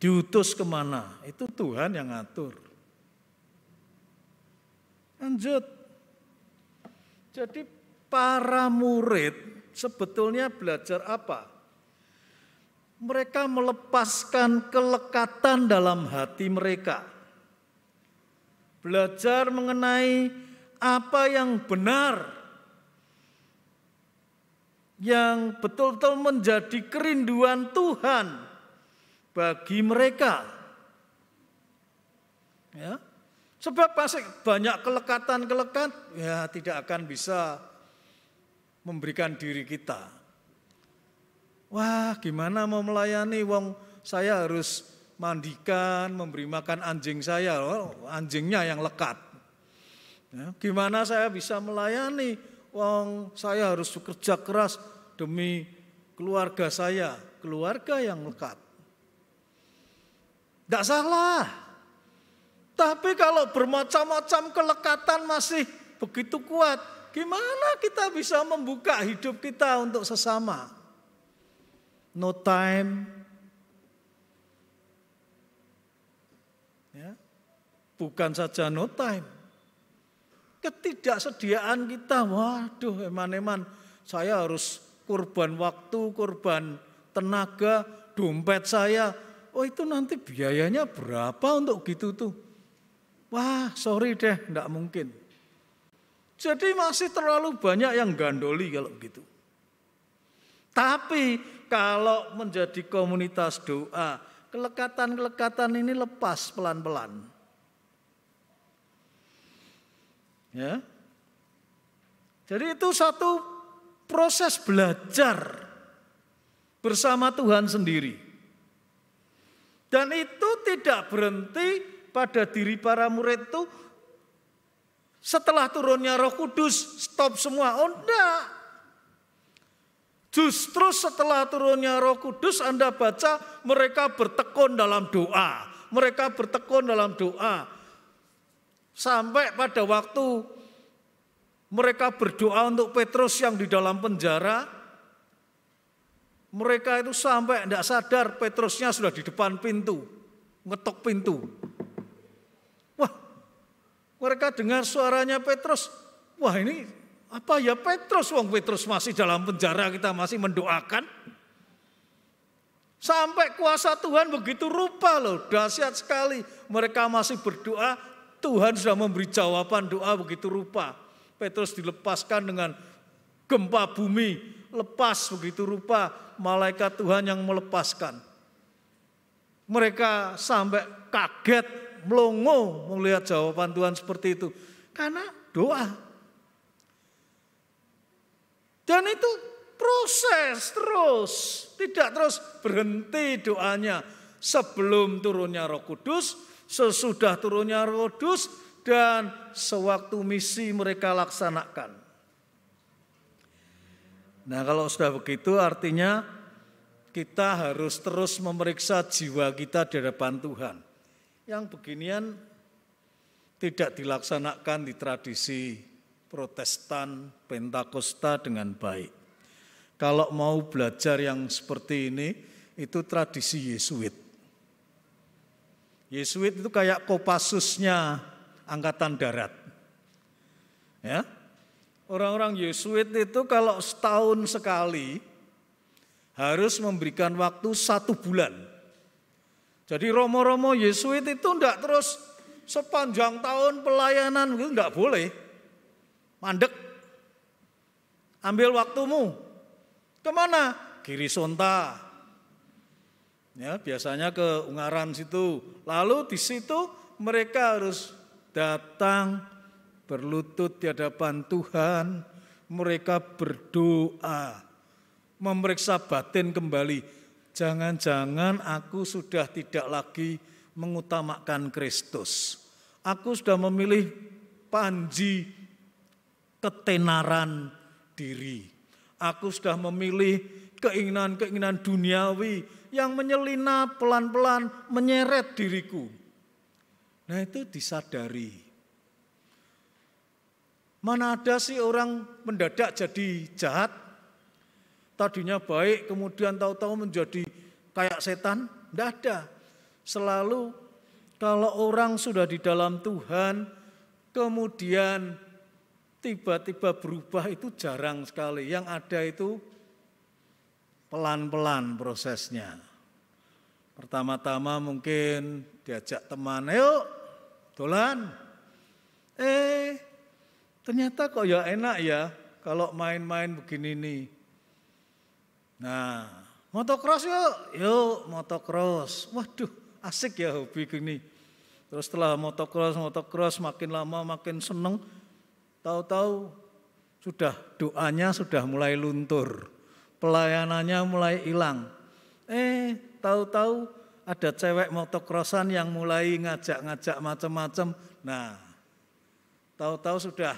Diutus kemana? Itu Tuhan yang ngatur. Lanjut. Jadi para murid sebetulnya belajar apa? Mereka melepaskan kelekatan dalam hati mereka. Belajar mengenai apa yang benar, yang betul-betul menjadi kerinduan Tuhan bagi mereka. Ya. Sebab pasti banyak kelekatan-kelekat, ya tidak akan bisa memberikan diri kita. Wah, gimana mau melayani, wong saya harus mandikan, memberi makan anjing saya, anjingnya yang lekat. Ya, gimana saya bisa melayani? Wong saya harus bekerja keras demi keluarga saya, keluarga yang lekat. Tidak salah. Tapi kalau bermacam-macam kelekatan masih begitu kuat, gimana kita bisa membuka hidup kita untuk sesama? No time. Ya. Bukan saja no time. Ketidaksediaan kita, waduh eman-eman saya harus korban waktu, korban tenaga, dompet saya. Oh itu nanti biayanya berapa untuk gitu tuh. Wah sorry deh, enggak mungkin. Jadi masih terlalu banyak yang gandoli kalau gitu. Tapi kalau menjadi komunitas doa, kelekatan-kelekatan ini lepas pelan-pelan. Ya. Jadi itu satu proses belajar bersama Tuhan sendiri. Dan itu tidak berhenti pada diri para murid itu setelah turunnya Roh Kudus, stop semua. Oh enggak. Justru setelah turunnya Roh Kudus Anda baca mereka bertekun dalam doa. Mereka bertekun dalam doa. Sampai pada waktu mereka berdoa untuk Petrus yang di dalam penjara. Mereka itu sampai tidak sadar Petrusnya sudah di depan pintu. Ngetok pintu. Wah, mereka dengar suaranya Petrus. Wah ini apa ya Petrus? Wong Petrus masih dalam penjara, kita masih mendoakan. Sampai kuasa Tuhan begitu rupa loh, dahsyat sekali. Mereka masih berdoa, Tuhan sudah memberi jawaban doa begitu rupa. Petrus dilepaskan dengan gempa bumi, lepas begitu rupa, malaikat Tuhan yang melepaskan. Mereka sampai kaget, melongo melihat jawaban Tuhan seperti itu. Karena doa. Dan itu proses terus, tidak terus berhenti doanya. Sebelum turunnya Roh Kudus, sesudah turunnya Roh Kudus, dan sewaktu misi mereka laksanakan. Nah kalau sudah begitu artinya kita harus terus memeriksa jiwa kita di hadapan Tuhan. Yang beginian tidak dilaksanakan di tradisi Protestan, Pentakosta dengan baik. Kalau mau belajar yang seperti ini, itu tradisi Yesuit. Yesuit itu kayak Kopassusnya Angkatan Darat. Ya. Orang-orang Yesuit itu kalau setahun sekali harus memberikan waktu 1 bulan. Jadi romo-romo Yesuit itu enggak terus sepanjang tahun pelayanan, itu enggak boleh. Mandek. Ambil waktumu. Kemana? Girisonta. Ya, biasanya ke Ungaran situ. Lalu di situ mereka harus datang berlutut di hadapan Tuhan, mereka berdoa, memeriksa batin kembali. Jangan-jangan aku sudah tidak lagi mengutamakan Kristus. Aku sudah memilih panji ketenaran diri. Aku sudah memilih keinginan-keinginan duniawi yang menyelinap pelan-pelan menyeret diriku. Nah itu disadari. Mana ada sih orang mendadak jadi jahat, tadinya baik kemudian tahu-tahu menjadi kayak setan? Tidak ada. Selalu kalau orang sudah di dalam Tuhan, kemudian tiba-tiba berubah itu jarang sekali. Yang ada itu pelan-pelan prosesnya. Pertama-tama mungkin diajak teman, ayo dolan. Ternyata kok ya enak ya kalau main-main begini nih. Nah, motocross yuk motocross. Waduh, asik ya hobi gini. Terus setelah motocross makin lama makin seneng. Tahu-tahu sudah doanya sudah mulai luntur. Pelayanannya mulai hilang. Tahu-tahu ada cewek motocrossan yang mulai ngajak-ngajak macam-macam. Nah, tahu-tahu sudah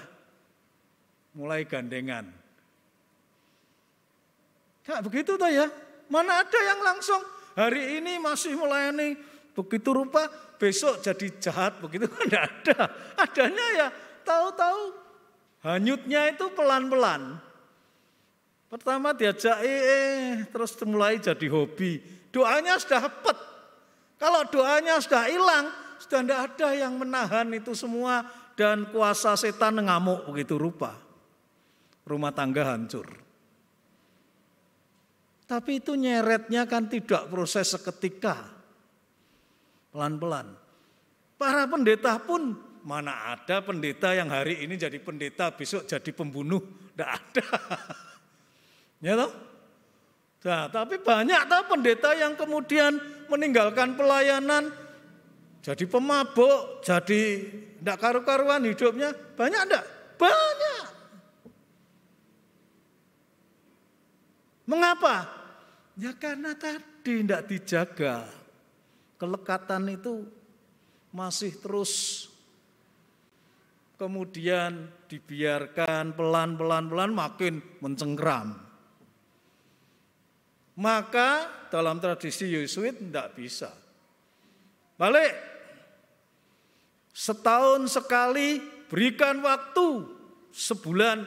mulai gandengan. Nah, begitu toh ya. Mana ada yang langsung hari ini masih melayani begitu rupa, besok jadi jahat begitu, tidak ada. Adanya ya tahu-tahu hanyutnya itu pelan-pelan. Pertama diajak terus mulai jadi hobi. Doanya sudah hepet. Kalau doanya sudah hilang, sudah tidak ada yang menahan itu semua dan kuasa setan ngamuk begitu rupa. Rumah tangga hancur. Tapi itu nyeretnya kan tidak proses seketika. Pelan-pelan. Para pendeta pun, mana ada pendeta yang hari ini jadi pendeta, besok jadi pembunuh. Tidak ada. Ya toh? Nah, tapi banyak toh pendeta yang kemudian meninggalkan pelayanan, jadi pemabuk, jadi tidak karu-karuan hidupnya. Banyak enggak? Banyak. Mengapa? Ya karena tadi tidak dijaga. Kelekatan itu masih terus kemudian dibiarkan pelan-pelan makin mencengkram. Maka dalam tradisi Yesuit tidak bisa. Balik, setahun sekali berikan waktu sebulan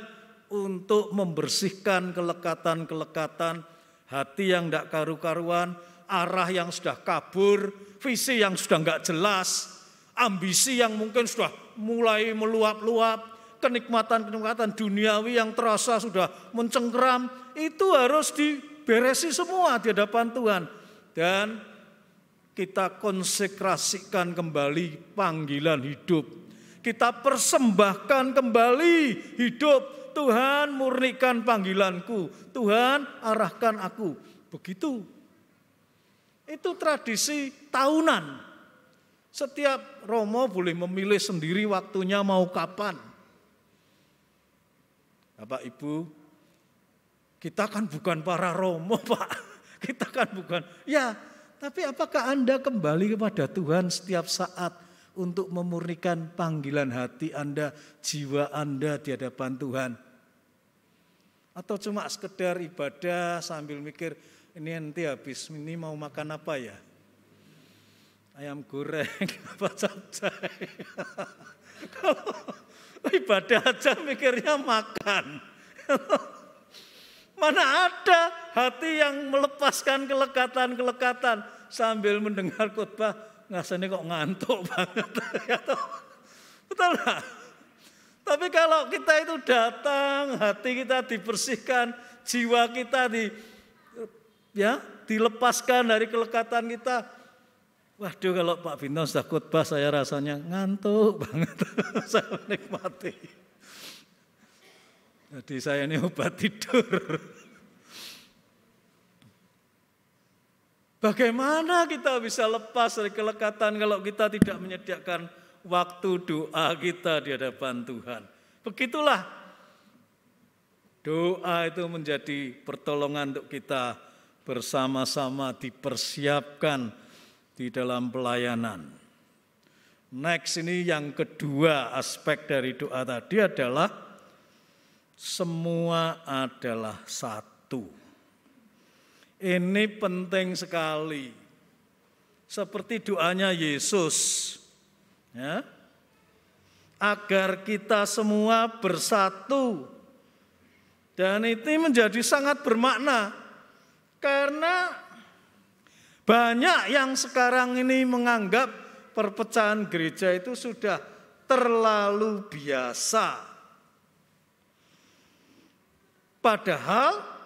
untuk membersihkan kelekatan-kelekatan hati yang tidak karu-karuan, arah yang sudah kabur, visi yang sudah enggak jelas, ambisi yang mungkin sudah mulai meluap-luap, kenikmatan-kenikmatan duniawi yang terasa sudah mencengkeram, itu harus diberesi semua di hadapan Tuhan. Dan kita konsekrasikan kembali panggilan hidup. Kita persembahkan kembali hidup. Tuhan, murnikan panggilanku. Tuhan, arahkan aku. Begitu. Itu tradisi tahunan. Setiap Romo boleh memilih sendiri waktunya mau kapan. Bapak Ibu, kita kan bukan para Romo, Pak. Kita kan bukan. Ya, tapi apakah Anda kembali kepada Tuhan setiap saat untuk memurnikan panggilan hati Anda, jiwa Anda di hadapan Tuhan? Atau cuma sekedar ibadah sambil mikir, ini nanti habis ini mau makan apa ya? Ayam goreng, apa capcay. Kalau ibadah aja mikirnya makan. Mana ada hati yang melepaskan kelekatan-kelekatan sambil mendengar khotbah, rasanya kok ngantuk banget. Betul nggak? Tapi kalau kita itu datang, hati kita dibersihkan, jiwa kita dilepaskan dari kelekatan kita. Waduh, kalau Pak Bintang sudah khotbah saya rasanya ngantuk banget. Saya menikmati. Jadi saya ini obat tidur. Bagaimana kita bisa lepas dari kelekatan kalau kita tidak menyediakan waktu doa kita di hadapan Tuhan? Begitulah doa itu menjadi pertolongan untuk kita bersama-sama dipersiapkan di dalam pelayanan. Next, ini yang kedua aspek dari doa tadi adalah semua adalah satu. Ini penting sekali. Seperti doanya Yesus, ya, agar kita semua bersatu. Dan itu menjadi sangat bermakna karena banyak yang sekarang ini menganggap perpecahan gereja itu sudah terlalu biasa. Padahal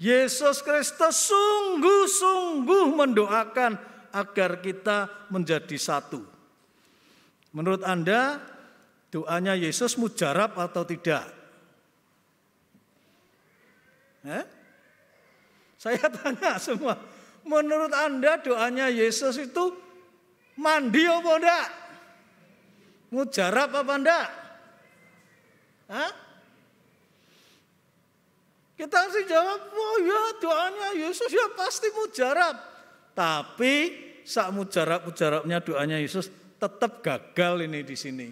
Yesus Kristus sungguh-sungguh mendoakan agar kita menjadi satu. Menurut Anda, doanya Yesus mujarab atau tidak? Saya tanya semua. Menurut Anda doanya Yesus itu mandi apa enggak? Mujarab apa enggak? Kita harus jawab, oh ya doanya Yesus ya pasti mujarab. Tapi sak mujarab-mujarabnya doanya Yesus tetap gagal ini di sini.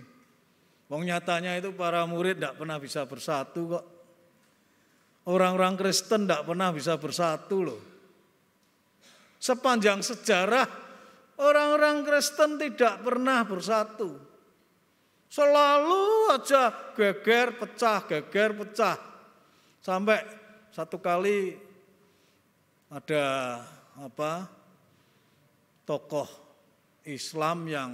Wong nyatanya itu para murid tidak pernah bisa bersatu kok. Orang-orang Kristen tidak pernah bisa bersatu loh. Sepanjang sejarah orang-orang Kristen tidak pernah bersatu. Selalu aja geger pecah. Sampai satu kali ada tokoh Islam yang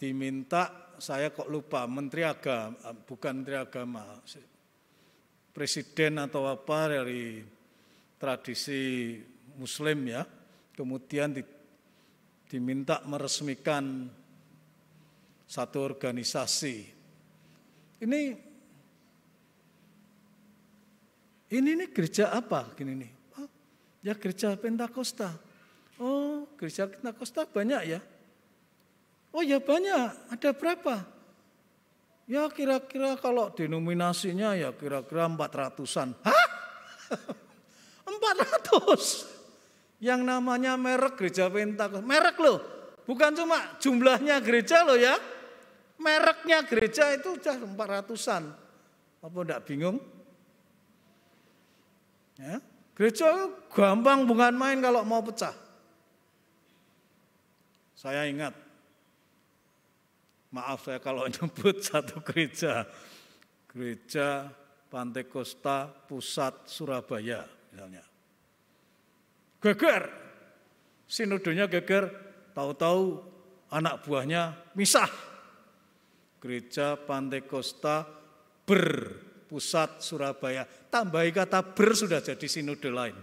diminta, saya kok lupa, bukan menteri agama, presiden atau apa dari tradisi Muslim ya, kemudian diminta meresmikan satu organisasi. Ini gereja apa? Gini nih. Oh, ya gereja Pentakosta. Oh, gereja Pentakosta banyak ya? Oh ya banyak. Ada berapa? Ya kira-kira kalau denominasinya ya kira-kira 400-an. Hah? 400. Yang namanya merek gereja Pentakosta. Merek loh. Bukan cuma jumlahnya gereja loh ya. Mereknya gereja itu sudah 400-an. Apa enggak bingung? Ya, gereja gampang bukan main kalau mau pecah. Saya ingat, maaf saya kalau nyebut satu gereja. Gereja Pentakosta Pusat Surabaya misalnya. Geger, sinodenya geger, tahu-tahu anak buahnya misah. Gereja Pentakosta Berpusat Surabaya, tambahi kata ber sudah jadi sinode lain.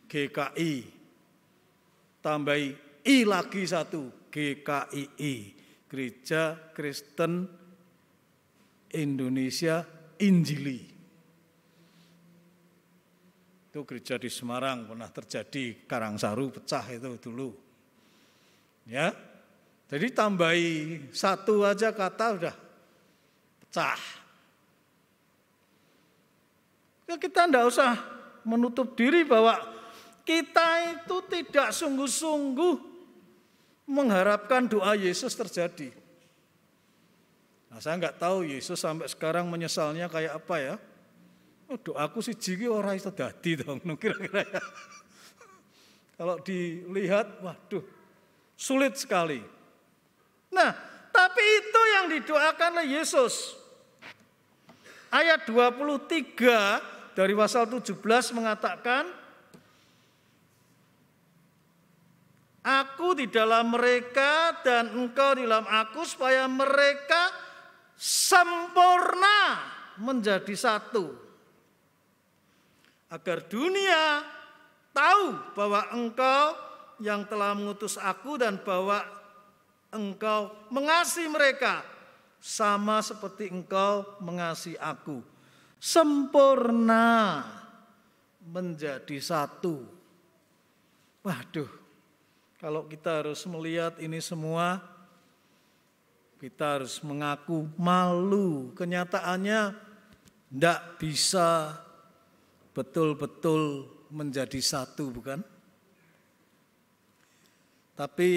GKI, tambahi I lagi satu, GKII, Gereja Kristen Indonesia Injili. Itu gereja di Semarang pernah terjadi, Karangsaru pecah itu dulu. Ya, jadi tambahi satu aja kata udah pecah. Ya, kita tidak usah menutup diri bahwa kita itu tidak sungguh-sungguh mengharapkan doa Yesus terjadi. Nah, saya nggak tahu Yesus sampai sekarang menyesalnya kayak apa ya. Oh, doaku si jiki ora iso dadi dong, kira-kira ya. Kalau dilihat, waduh, sulit sekali. Nah, tapi itu yang didoakan oleh Yesus. Ayat 23 dari pasal 17 mengatakan, Aku di dalam mereka dan engkau di dalam aku, supaya mereka sempurna menjadi satu. Agar dunia tahu bahwa engkau yang telah mengutus aku dan bahwa engkau mengasihi mereka sama seperti engkau mengasihi aku. Sempurna menjadi satu. Waduh, kalau kita harus melihat ini semua, kita harus mengaku malu. Kenyataannya tidak bisa betul-betul menjadi satu, bukan? Tapi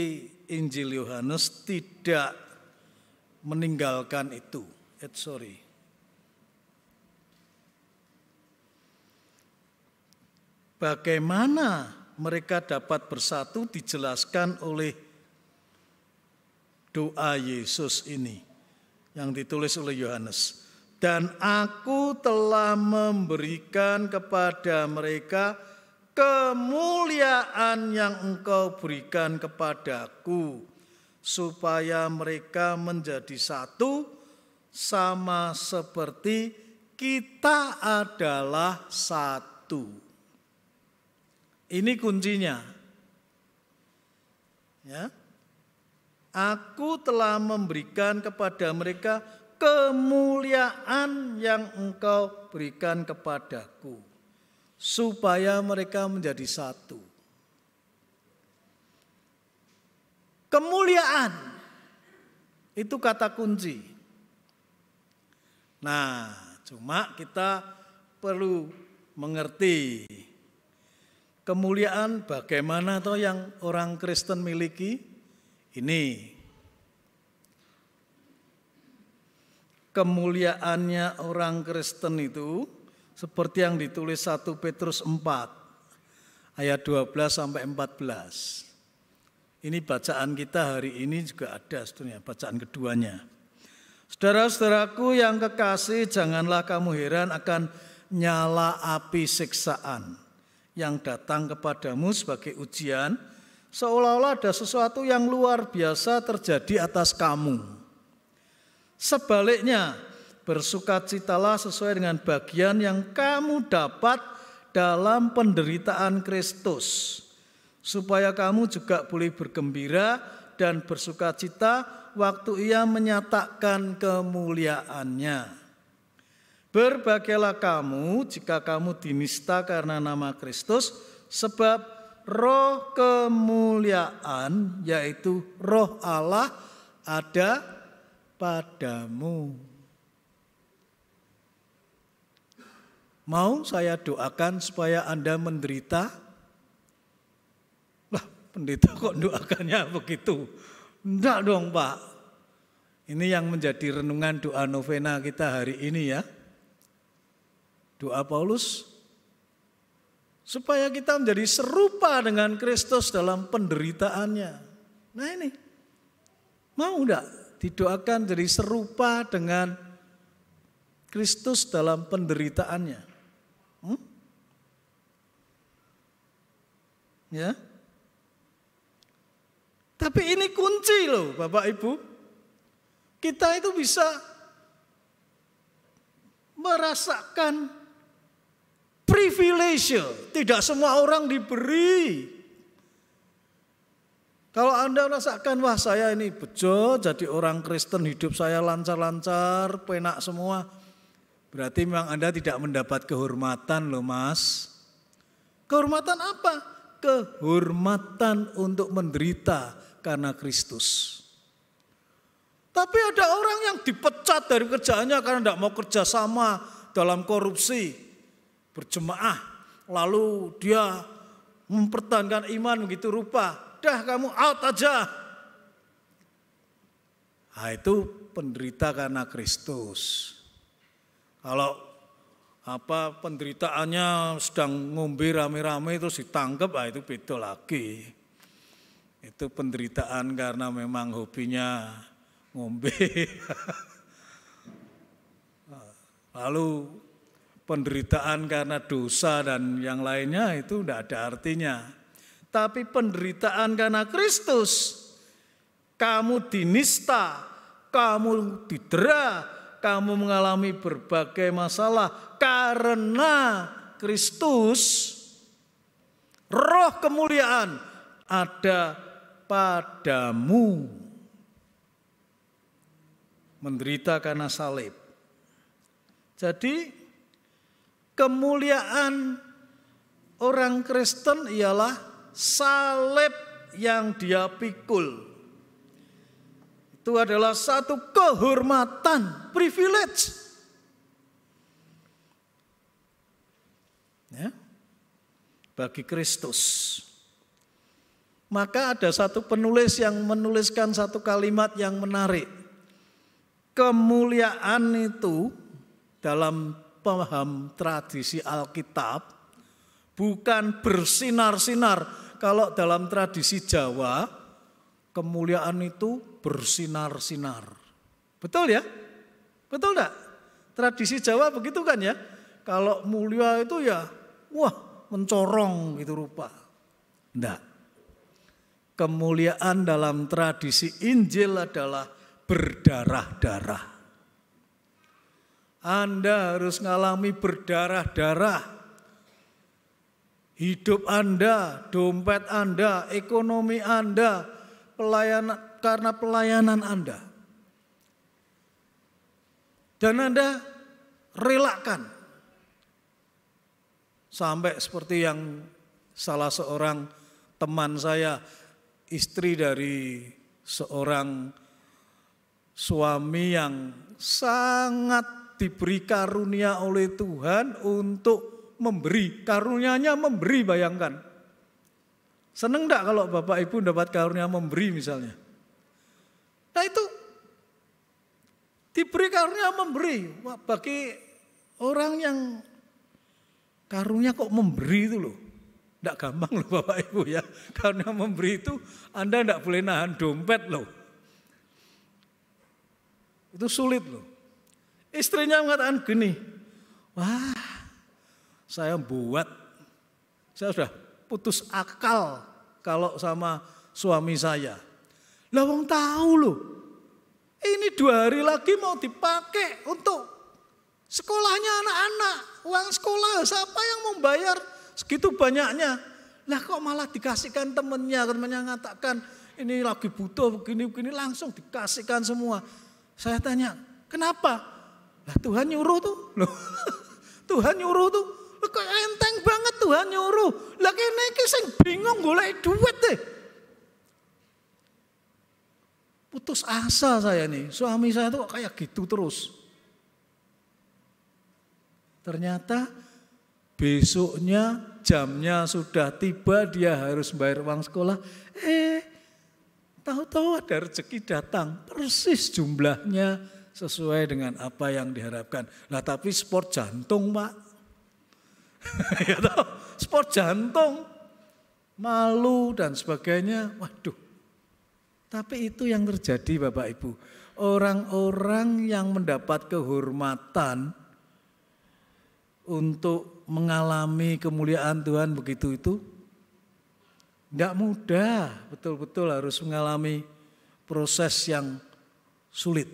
Injil Yohanes tidak meninggalkan itu. Bagaimana mereka dapat bersatu dijelaskan oleh doa Yesus ini yang ditulis oleh Yohanes. Dan aku telah memberikan kepada mereka kemuliaan yang engkau berikan kepadaku, supaya mereka menjadi satu sama seperti kita adalah satu. Ini kuncinya. Ya. Aku telah memberikan kepada mereka kemuliaan yang engkau berikan kepadaku, supaya mereka menjadi satu. Kemuliaan itu kata kunci. Nah, cuma kita perlu mengerti kemuliaan bagaimana toh yang orang Kristen miliki. Ini kemuliaannya orang Kristen itu seperti yang ditulis 1 Petrus 4 ayat 12 sampai 14. Ini bacaan kita hari ini juga ada sebetulnya, bacaan keduanya. Saudara-saudaraku yang kekasih, janganlah kamu heran akan nyala api siksaan yang datang kepadamu sebagai ujian, seolah-olah ada sesuatu yang luar biasa terjadi atas kamu. Sebaliknya, bersukacitalah sesuai dengan bagian yang kamu dapat dalam penderitaan Kristus, supaya kamu juga boleh bergembira dan bersukacita waktu Ia menyatakan kemuliaannya. Berbahagialah kamu jika kamu dinista karena nama Kristus, sebab roh kemuliaan, yaitu roh Allah, ada padamu. Mau saya doakan supaya Anda menderita? Lah, pendeta kok doakannya begitu? Enggak dong, Pak. Ini yang menjadi renungan doa novena kita hari ini ya. Doa Paulus supaya kita menjadi serupa dengan Kristus dalam penderitaannya. Nah ini, mau enggak didoakan jadi serupa dengan Kristus dalam penderitaannya? Ya. Tapi ini kunci loh Bapak Ibu. Kita itu bisa merasakan privilege. Tidak semua orang diberi. Kalau Anda merasakan, wah saya ini bejo jadi orang Kristen, hidup saya lancar-lancar, penak semua. Berarti memang Anda tidak mendapat kehormatan loh Mas. Kehormatan apa? Kehormatan untuk menderita karena Kristus. Tapi ada orang yang dipecat dari kerjaannya karena tidak mau kerja sama dalam korupsi, berjemaah. Lalu dia mempertahankan iman begitu rupa. Dah kamu out aja. Nah, itu penderita karena Kristus. Kalau penderitaannya sedang ngombe rame-rame terus ditangkap, itu beda lagi. Itu penderitaan karena memang hobinya ngombe. Lalu penderitaan karena dosa dan yang lainnya itu tidak ada artinya. Tapi penderitaan karena Kristus, kamu dinista, kamu didera, kamu mengalami berbagai masalah karena Kristus, roh kemuliaan ada padamu. Menderita karena salib. Jadi kemuliaan orang Kristen ialah salib yang dia pikul. Itu adalah satu kehormatan, privilege. Ya, bagi Kristus. Maka ada satu penulis yang menuliskan satu kalimat yang menarik. Kemuliaan itu dalam paham tradisi Alkitab bukan bersinar-sinar. Kalau dalam tradisi Jawa, kemuliaan itu bersinar-sinar. Betul ya? Betul enggak? Tradisi Jawa begitu kan ya? Kalau mulia itu ya, wah mencorong gitu rupa. Enggak. Kemuliaan dalam tradisi Injil adalah berdarah-darah. Anda harus mengalami berdarah-darah. Hidup Anda, dompet Anda, ekonomi Anda, karena pelayanan Anda. Dan Anda relakan. Sampai seperti yang salah seorang teman saya, istri dari seorang suami yang sangat diberi karunia oleh Tuhan untuk memberi. Karunia-nya memberi, bayangkan. Seneng enggak kalau Bapak Ibu dapat karunia memberi misalnya? Nah itu, diberi karunia memberi. Wah, bagi orang yang karunia kok memberi itu loh. Enggak gampang loh Bapak Ibu ya. Karunia memberi itu Anda enggak boleh nahan dompet loh. Itu sulit loh. Istrinya mengatakan gini, wah saya sudah putus akal kalau sama suami saya. Lah wong tahu loh, ini 2 hari lagi mau dipakai untuk sekolahnya anak-anak. Uang sekolah siapa yang mau bayar segitu banyaknya? Lah kok malah dikasihkan temennya mengatakan ini lagi butuh begini-begini, langsung dikasihkan semua. Saya tanya, kenapa? Lah Tuhan nyuruh tuh. Loh, Tuhan nyuruh tuh. Loh, kok enteng banget Tuhan nyuruh. Lah kene iki sing bingung golek duit deh. Putus asa saya nih. Suami saya tuh kayak gitu terus. Ternyata Besoknya jamnya sudah tiba, dia harus bayar uang sekolah. Tahu-tahu ada rezeki datang, persis jumlahnya sesuai dengan apa yang diharapkan. Nah tapi sport jantung Pak, ya tahu, sport jantung, malu dan sebagainya. Waduh, tapi itu yang terjadi Bapak Ibu. Orang-orang yang mendapat kehormatan untuk mengalami kemuliaan Tuhan begitu itu tidak mudah, betul-betul harus mengalami proses yang sulit.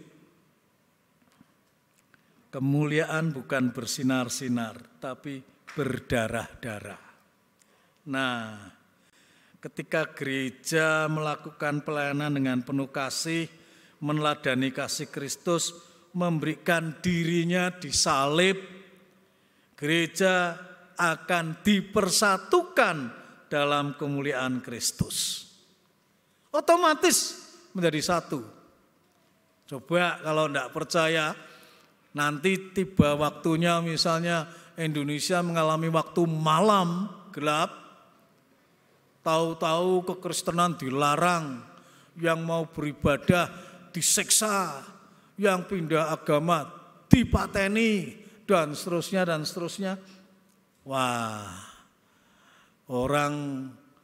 Kemuliaan bukan bersinar-sinar, tapi berdarah-darah. Nah, ketika gereja melakukan pelayanan dengan penuh kasih, meneladani kasih Kristus, memberikan dirinya disalib, gereja akan dipersatukan dalam kemuliaan Kristus. Otomatis menjadi satu. Coba kalau tidak percaya, nanti tiba waktunya misalnya Indonesia mengalami waktu malam gelap, tahu-tahu kekristenan dilarang, yang mau beribadah disiksa, yang pindah agama dipateni, dan seterusnya dan seterusnya. Wah, orang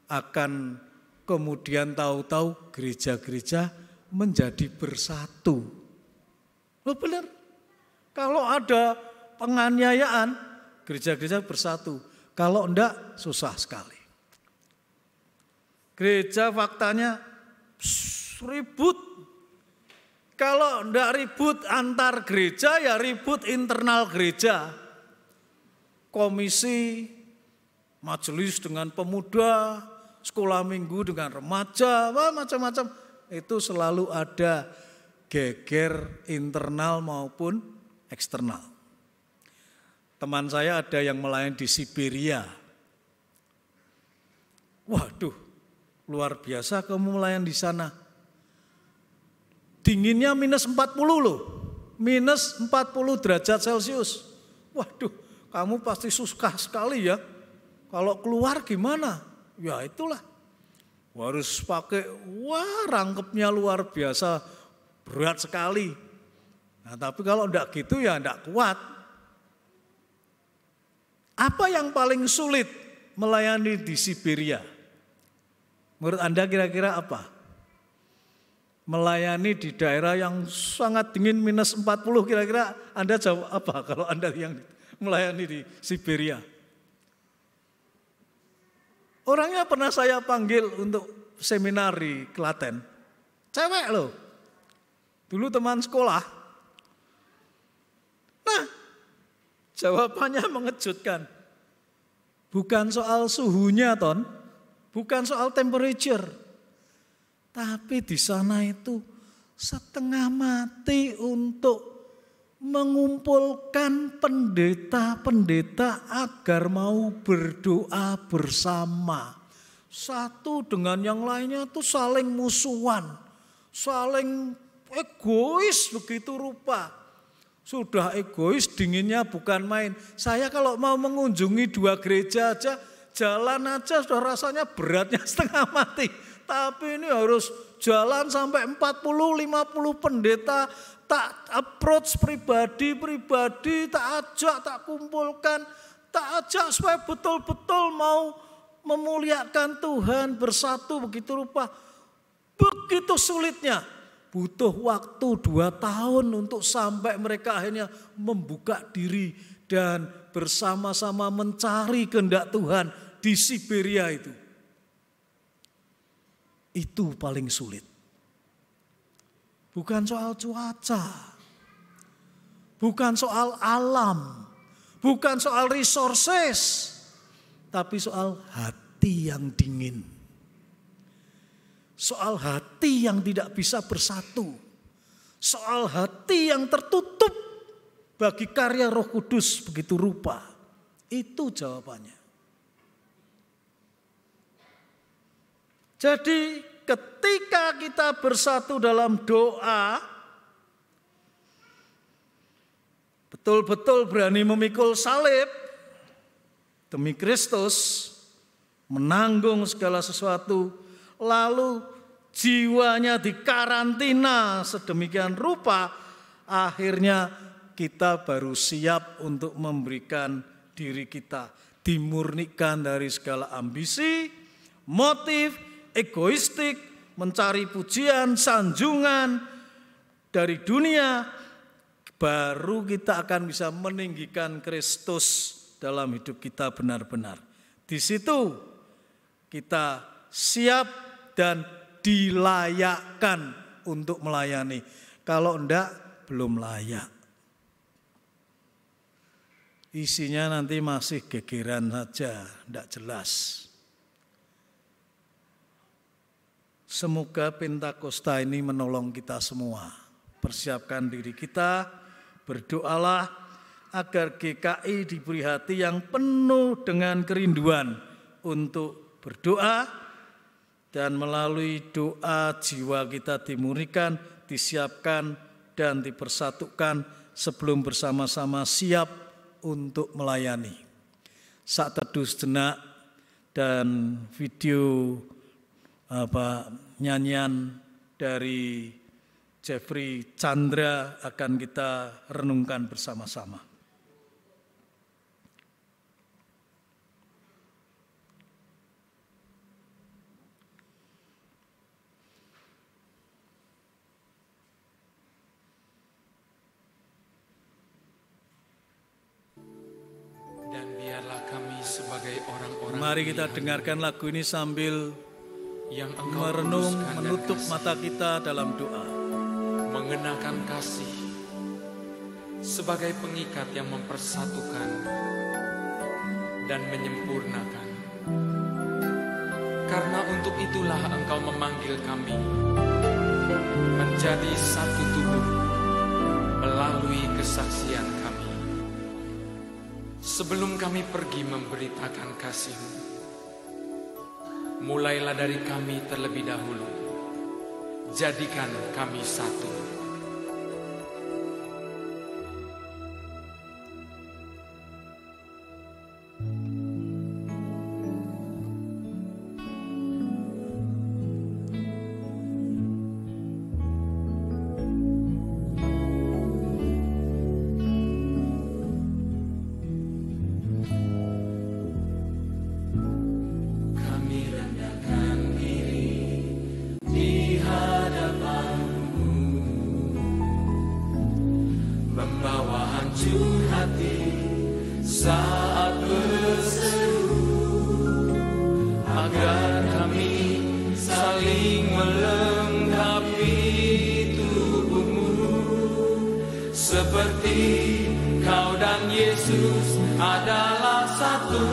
akan kemudian tahu-tahu gereja-gereja menjadi bersatu. Oh benar, kalau ada penganiayaan, gereja-gereja bersatu. Kalau enggak, susah sekali. Gereja faktanya ribut. Kalau enggak ribut antar gereja, ya ribut internal gereja. Komisi, majelis dengan pemuda, sekolah minggu dengan remaja, macam-macam. Itu selalu ada geger internal maupun eksternal. Teman saya ada yang melayani di Siberia. Waduh, luar biasa kamu melayani di sana. Dinginnya minus 40 loh, minus 40 derajat Celcius. Waduh, kamu pasti susah sekali ya. Kalau keluar gimana? Ya itulah, harus pakai, rangkepnya luar biasa, berat sekali. Nah tapi kalau enggak gitu ya enggak kuat. Apa yang paling sulit melayani di Siberia? Menurut Anda kira-kira apa? Melayani di daerah yang sangat dingin minus 40, kira-kira Anda jawab apa kalau Anda yang melayani di Siberia? Orangnya pernah saya panggil untuk seminar di Klaten. Cewek loh. Dulu teman sekolah. Nah, jawabannya mengejutkan. Bukan soal suhunya, Ton. Bukan soal temperature. Tapi di sana itu setengah mati untuk mengumpulkan pendeta-pendeta agar mau berdoa bersama. Satu dengan yang lainnya itu saling musuhan, saling egois begitu rupa. Sudah egois, dinginnya bukan main. Saya kalau mau mengunjungi 2 gereja aja, jalan aja sudah rasanya beratnya setengah mati. Tapi ini harus jalan sampai 40-50 pendeta, tak approach pribadi-pribadi, tak ajak, tak kumpulkan, tak ajak supaya betul-betul mau memuliakan Tuhan, bersatu begitu rupa. Begitu sulitnya, butuh waktu 2 tahun untuk sampai mereka akhirnya membuka diri dan bersama-sama mencari kehendak Tuhan di Siberia itu. Itu paling sulit. Bukan soal cuaca, bukan soal alam, bukan soal resources, tapi soal hati yang dingin. Soal hati yang tidak bisa bersatu. Soal hati yang tertutup bagi karya Roh Kudus begitu rupa. Itu jawabannya. Jadi ketika kita bersatu dalam doa, betul-betul berani memikul salib, demi Kristus, menanggung segala sesuatu, lalu jiwanya dikarantina sedemikian rupa, akhirnya kita baru siap untuk memberikan diri kita, dimurnikan dari segala ambisi, motif, egoistik, mencari pujian, sanjungan dari dunia, baru kita akan bisa meninggikan Kristus dalam hidup kita benar-benar. Di situ kita siap dan dilayakkan untuk melayani. Kalau enggak, belum layak. Isinya nanti masih gegeran saja, enggak jelas. Semoga Pentakosta ini menolong kita semua. Persiapkan diri kita, berdoalah agar GKI diberi hati yang penuh dengan kerinduan untuk berdoa, dan melalui doa jiwa kita dimurnikan, disiapkan, dan dipersatukan sebelum bersama-sama siap untuk melayani. Saat teduh sejenak dan video nyanyian dari Jeffrey Chandra akan kita renungkan bersama-sama. Dan biarlah kami sebagai orang-orang, mari kita dengarkan lagu ini sambil yang merenung, menutup mata kita dalam doa. Mengenakan kasih sebagai pengikat yang mempersatukan dan menyempurnakan. Karena untuk itulah Engkau memanggil kami menjadi satu tubuh melalui kesaksian kami. Sebelum kami pergi memberitakan kasih-Mu, mulailah dari kami terlebih dahulu. Jadikan kami satu. Saling melengkapi tubuhmu, seperti Kau dan Yesus adalah satu.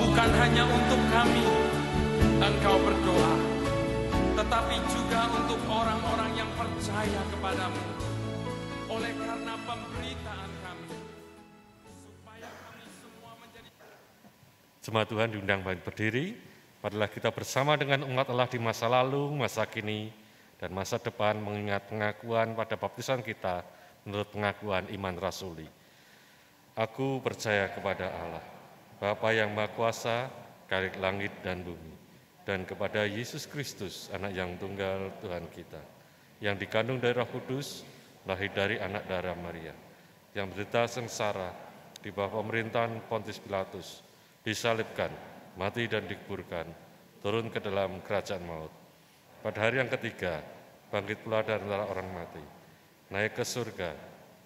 bukan hanya untuk kami Engkau berdoa, tetapi juga untuk orang-orang yang percaya kepadamu. Oleh karena pemberitaan kami, supaya kami semua menjadi... Jemaat Tuhan diundang berdiri. Marilah kita bersama dengan umat Allah di masa lalu, masa kini, dan masa depan mengingat pengakuan pada baptisan kita menurut pengakuan iman rasuli. Aku percaya kepada Allah, Bapa yang Maha Kuasa, Khalik langit dan bumi, dan kepada Yesus Kristus, Anak yang tunggal Tuhan kita, yang dikandung dari Roh Kudus, lahir dari anak darah Maria, yang menderita sengsara di bawah pemerintahan Pontius Pilatus, disalibkan, mati dan dikuburkan, turun ke dalam kerajaan maut. Pada hari yang ketiga, bangkit pula dari antara orang mati, naik ke surga,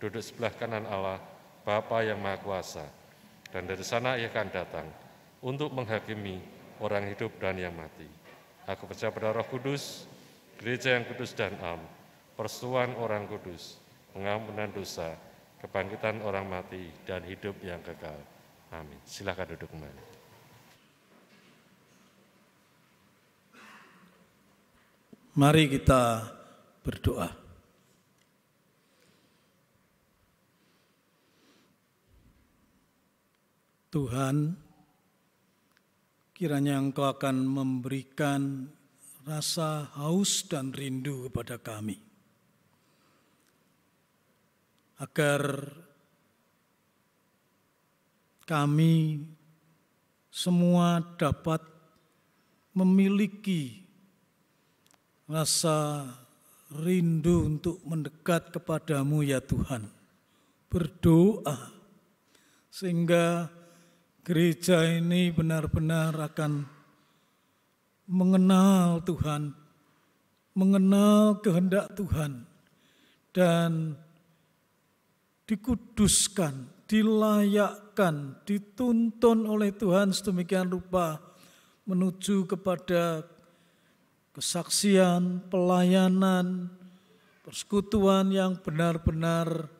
duduk sebelah kanan Allah, Bapa yang Maha Kuasa, dan dari sana Ia akan datang untuk menghakimi orang hidup dan yang mati. Aku percaya pada Roh Kudus, gereja yang kudus dan am, persekutuan orang kudus, pengampunan dosa, kebangkitan orang mati, dan hidup yang kekal. Amin. Silakan duduk kembali. Mari kita berdoa. Tuhan, kiranya Engkau akan memberikan rasa haus dan rindu kepada kami, agar kami semua dapat memiliki rasa rindu untuk mendekat kepadamu ya Tuhan. Berdoa sehingga gereja ini benar-benar akan mengenal Tuhan, mengenal kehendak Tuhan, dan dikuduskan, dilayakkan, dituntun oleh Tuhan sedemikian rupa menuju kepada kesaksian, pelayanan, persekutuan yang benar-benar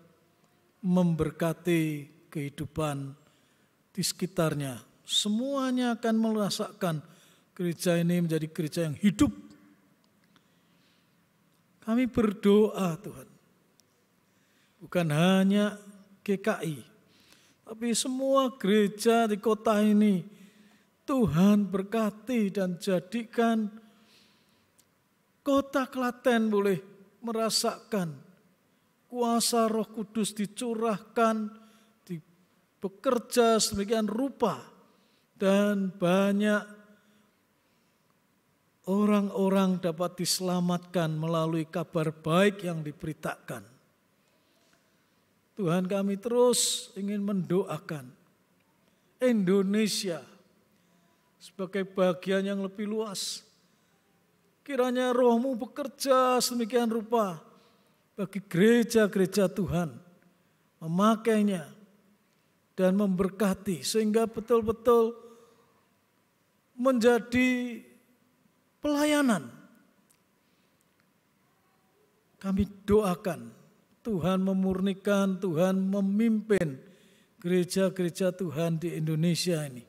memberkati kehidupan di sekitarnya. Semuanya akan merasakan gereja ini menjadi gereja yang hidup. Kami berdoa Tuhan, bukan hanya GKI, tapi semua gereja di kota ini Tuhan berkati dan jadikan Kota Klaten boleh merasakan kuasa Roh Kudus dicurahkan, bekerja sedemikian rupa, dan banyak orang-orang dapat diselamatkan melalui kabar baik yang diberitakan. Tuhan, kami terus ingin mendoakan Indonesia sebagai bagian yang lebih luas. Kiranya Roh-Mu bekerja sedemikian rupa bagi gereja-gereja Tuhan, memakainya dan memberkati sehingga betul-betul menjadi pelayanan. Kami doakan Tuhan memurnikan, Tuhan memimpin gereja-gereja Tuhan di Indonesia ini,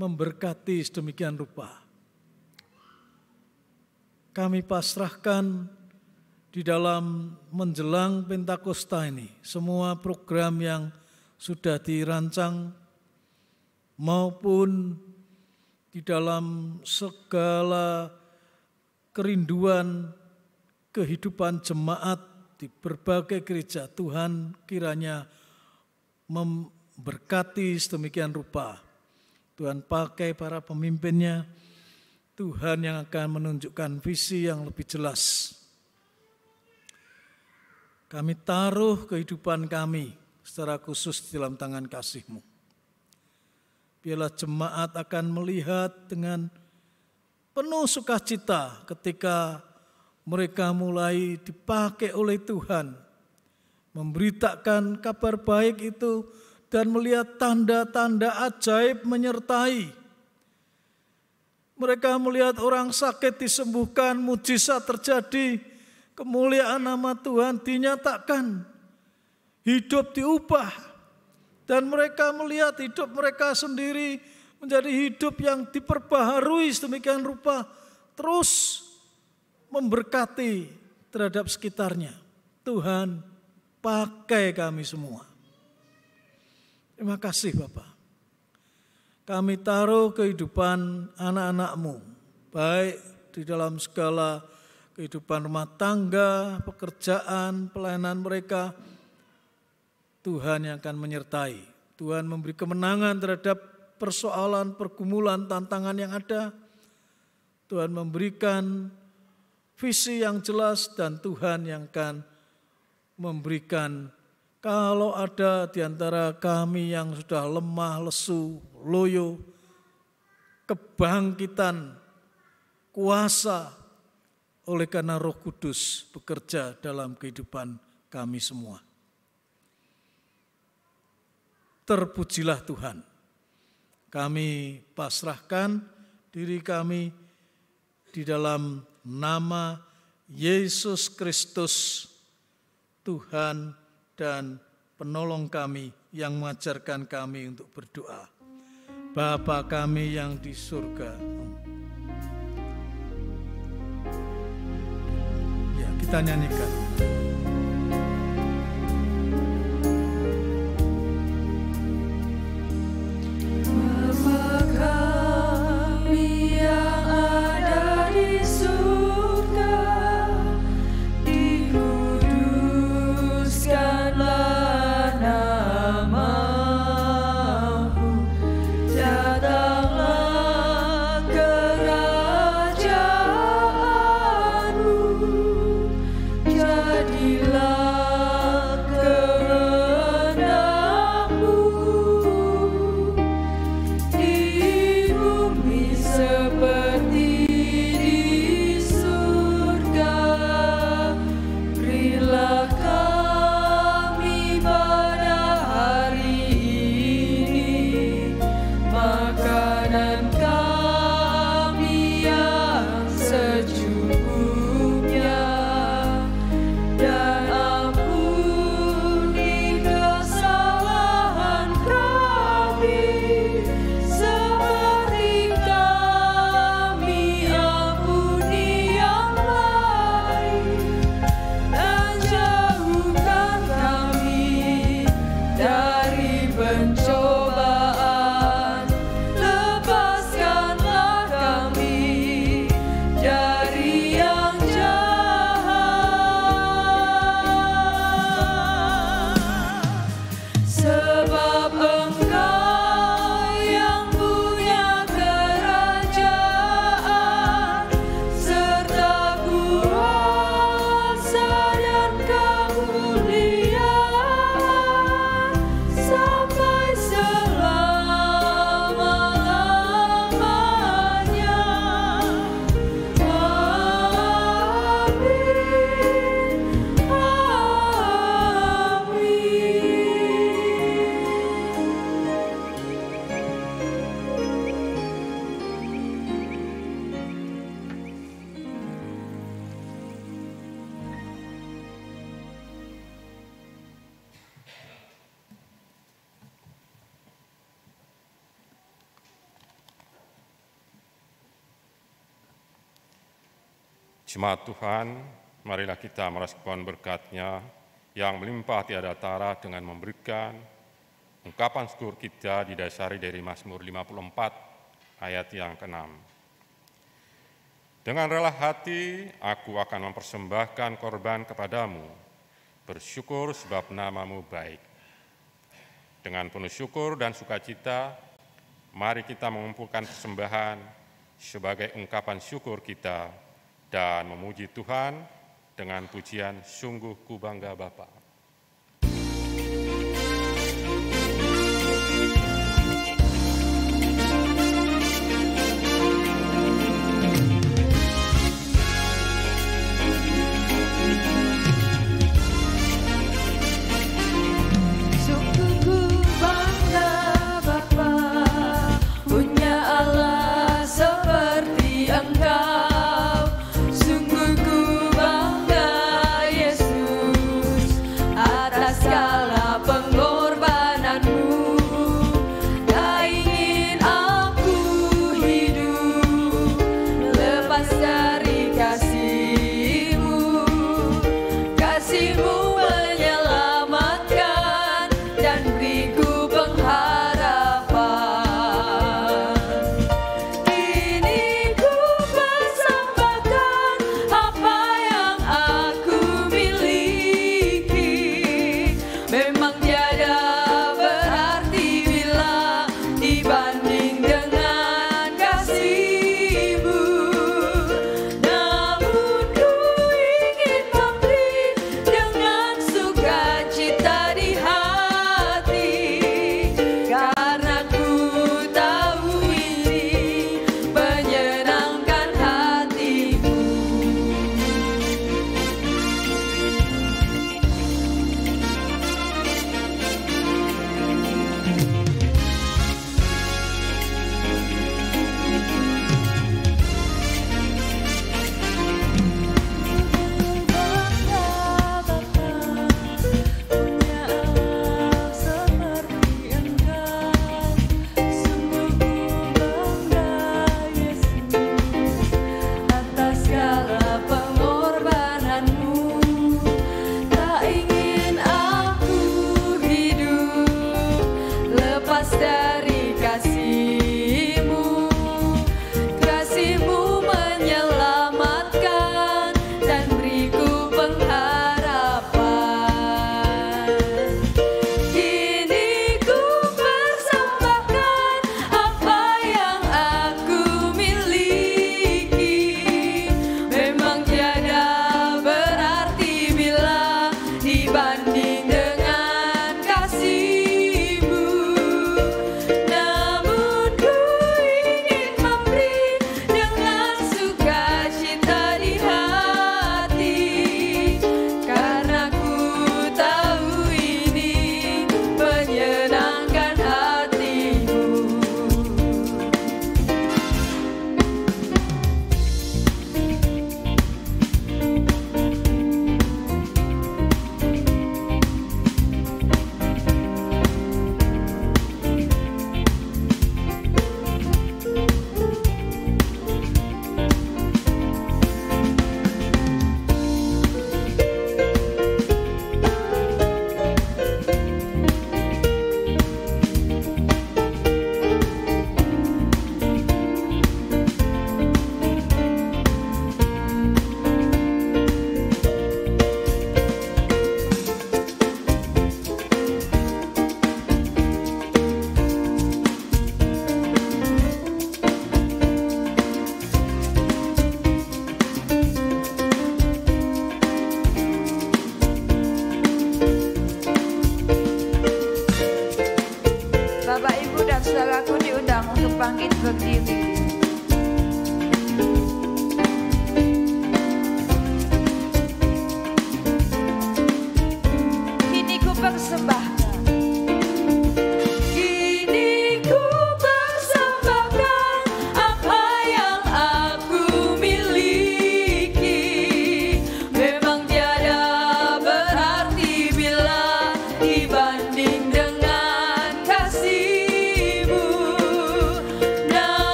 memberkati sedemikian rupa. Kami pasrahkan di dalam menjelang Pentakosta ini semua program yang sudah dirancang maupun di dalam segala kerinduan kehidupan jemaat di berbagai gereja. Tuhan kiranya memberkati sedemikian rupa. Tuhan pakai para pemimpinnya, Tuhan yang akan menunjukkan visi yang lebih jelas. Kami taruh kehidupan kami secara khusus di dalam tangan kasih-Mu. Biarlah jemaat akan melihat dengan penuh sukacita ketika mereka mulai dipakai oleh Tuhan, memberitakan kabar baik itu dan melihat tanda-tanda ajaib menyertai. Mereka melihat orang sakit disembuhkan, mujizat terjadi, kemuliaan nama Tuhan dinyatakan, hidup diubah. Dan mereka melihat hidup mereka sendiri menjadi hidup yang diperbaharui sedemikian rupa, terus memberkati terhadap sekitarnya. Tuhan, pakai kami semua. Terima kasih Bapak. Kami taruh kehidupan anak-anak-Mu, baik di dalam segala kehidupan rumah tangga, pekerjaan, pelayanan mereka. Tuhan yang akan menyertai. Tuhan memberi kemenangan terhadap persoalan, pergumulan, tantangan yang ada. Tuhan memberikan visi yang jelas dan Tuhan yang akan memberikan, kalau ada di antara kami yang sudah lemah, lesu, loyo, kebangkitan, kuasa oleh karena Roh Kudus bekerja dalam kehidupan kami semua. Terpujilah Tuhan. Kami pasrahkan diri kami di dalam nama Yesus Kristus, Tuhan dan penolong kami yang mengajarkan kami untuk berdoa. Bapa kami yang di surga. Ya, kita nyanyikan. Jemaat Tuhan, marilah kita merespon berkat-Nya yang melimpah tiada tara dengan memberikan ungkapan syukur kita didasari dari Mazmur 54 ayat yang ke-6. Dengan rela hati aku akan mempersembahkan korban kepadamu, bersyukur sebab nama-Mu baik. Dengan penuh syukur dan sukacita, mari kita mengumpulkan persembahan sebagai ungkapan syukur kita dan memuji Tuhan dengan pujian sungguh ku bangga Bapa. Segala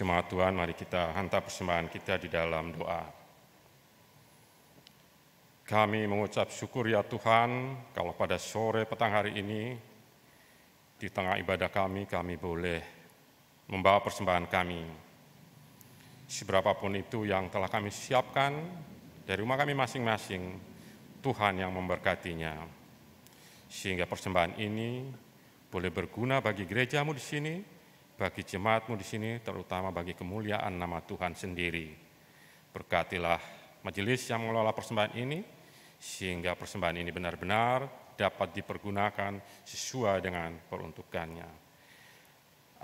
Jemaat Tuhan, mari kita hantar persembahan kita di dalam doa. Kami mengucap syukur ya Tuhan, kalau pada sore petang hari ini, di tengah ibadah kami boleh membawa persembahan kami. Seberapapun itu yang telah kami siapkan dari rumah kami masing-masing, Tuhan yang memberkatinya. Sehingga persembahan ini boleh berguna bagi gerejamu di sini, bagi jemaatmu di sini, terutama bagi kemuliaan nama Tuhan sendiri. Berkatilah majelis yang mengelola persembahan ini, sehingga persembahan ini benar-benar dapat dipergunakan sesuai dengan peruntukannya.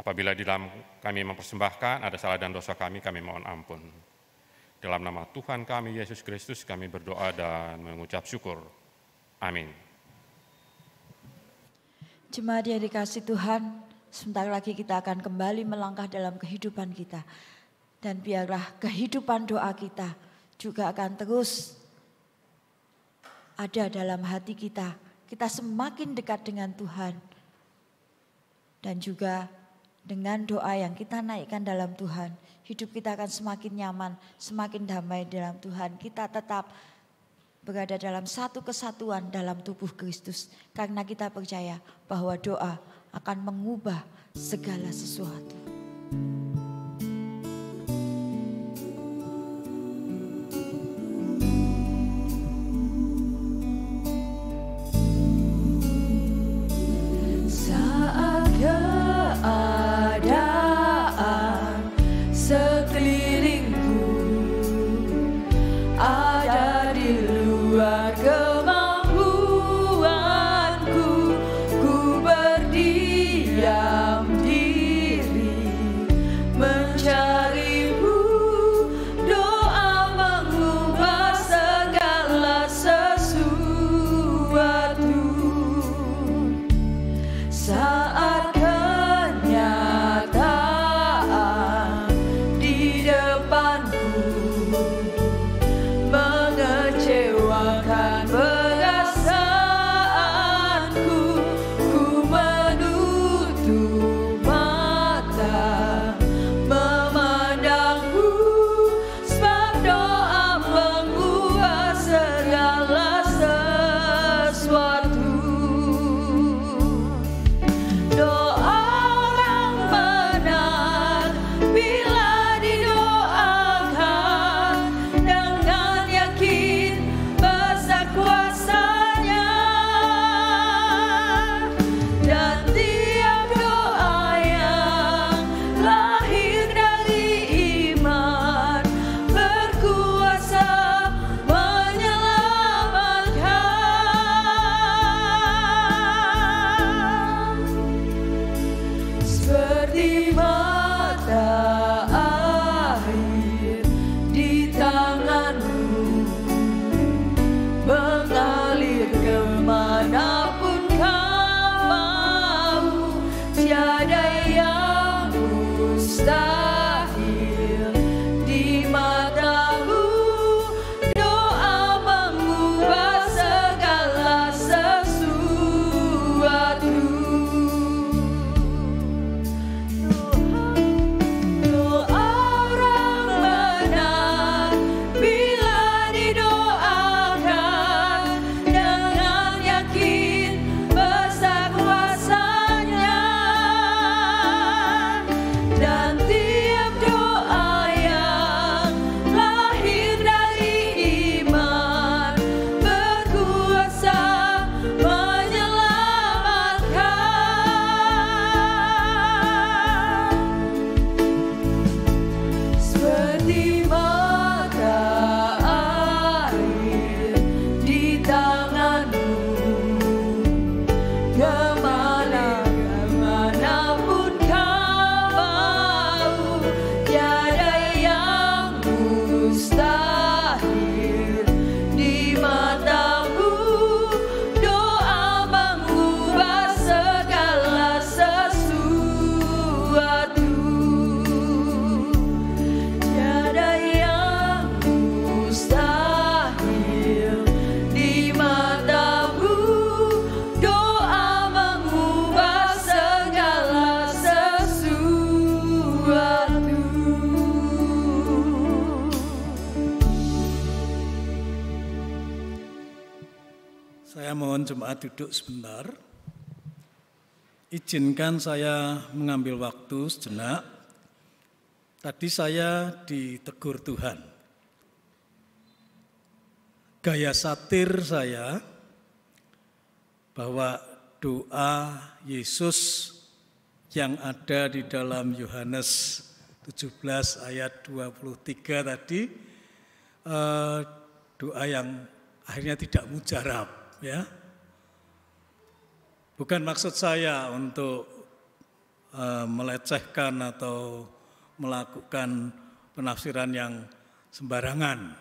Apabila di dalam kami mempersembahkan ada salah dan dosa kami mohon ampun. Dalam nama Tuhan kami, Yesus Kristus, kami berdoa dan mengucap syukur. Amin. Jemaat yang dikasihi Tuhan, sebentar lagi kita akan kembali melangkah dalam kehidupan kita. Dan biarlah kehidupan doa kita juga akan terus ada dalam hati kita. Kita semakin dekat dengan Tuhan. Dan juga dengan doa yang kita naikkan dalam Tuhan, hidup kita akan semakin nyaman, semakin damai dalam Tuhan. Kita tetap berada dalam satu kesatuan dalam tubuh Kristus. Karena kita percaya bahwa doa akan mengubah segala sesuatu. Dan tiap doa jemaat duduk sebentar. Izinkan saya mengambil waktu sejenak. Tadi saya ditegur Tuhan. Gaya satir saya bahwa doa Yesus yang ada di dalam Yohanes 17 ayat 23 tadi, doa yang akhirnya tidak mujarab, ya. Bukan maksud saya untuk melecehkan atau melakukan penafsiran yang sembarangan,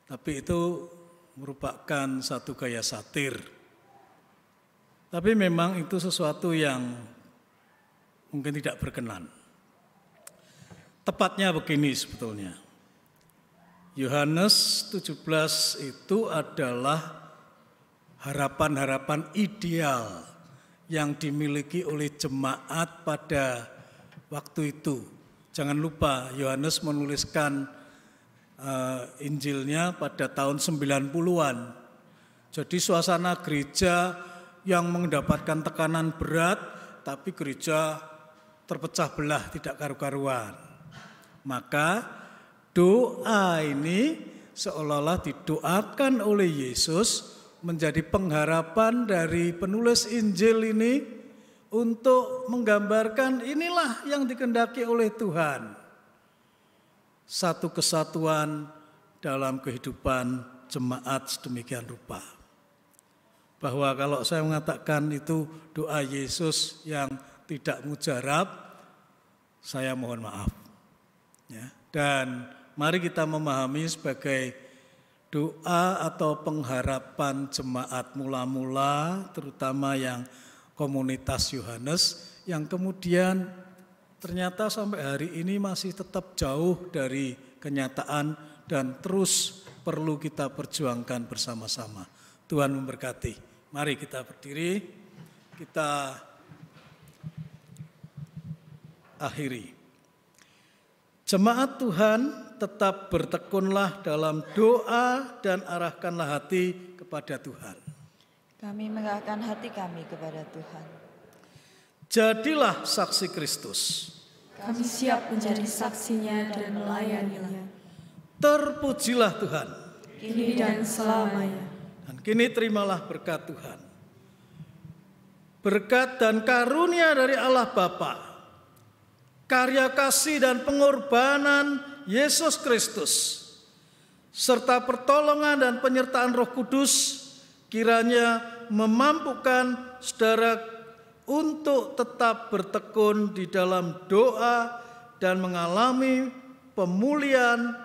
tapi itu merupakan satu gaya satir. Tapi memang itu sesuatu yang mungkin tidak berkenan. Tepatnya begini sebetulnya. Yohanes 17 itu adalah harapan-harapan ideal yang dimiliki oleh jemaat pada waktu itu. Jangan lupa Yohanes menuliskan Injilnya pada tahun 90-an. Jadi suasana gereja yang mendapatkan tekanan berat, tapi gereja terpecah belah, tidak karu-karuan. Maka doa ini seolah-olah didoakan oleh Yesus menjadi pengharapan dari penulis Injil ini untuk menggambarkan inilah yang dikehendaki oleh Tuhan. Satu kesatuan dalam kehidupan jemaat sedemikian rupa. Bahwa kalau saya mengatakan itu doa Yesus yang tidak mujarab, saya mohon maaf. Ya. Dan mari kita memahami sebagai doa atau pengharapan jemaat mula-mula, terutama yang komunitas Yohanes, yang kemudian ternyata sampai hari ini masih tetap jauh dari kenyataan dan terus perlu kita perjuangkan bersama-sama. Tuhan memberkati. Mari kita berdiri, kita akhiri. Jemaat Tuhan, tetap bertekunlah dalam doa dan arahkanlah hati kepada Tuhan. Kami mengarahkan hati kami kepada Tuhan. Jadilah saksi Kristus. Kami siap menjadi saksinya dan melayaninya. Terpujilah Tuhan. Kini dan selamanya. Dan kini terimalah berkat Tuhan. Berkat dan karunia dari Allah Bapa, karya kasih dan pengorbanan Yesus Kristus, serta pertolongan dan penyertaan Roh Kudus, kiranya memampukan saudara untuk tetap bertekun di dalam doa dan mengalami pemulihan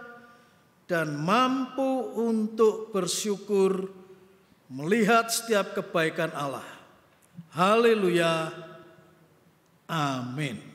dan mampu untuk bersyukur melihat setiap kebaikan Allah. Haleluya. Amin.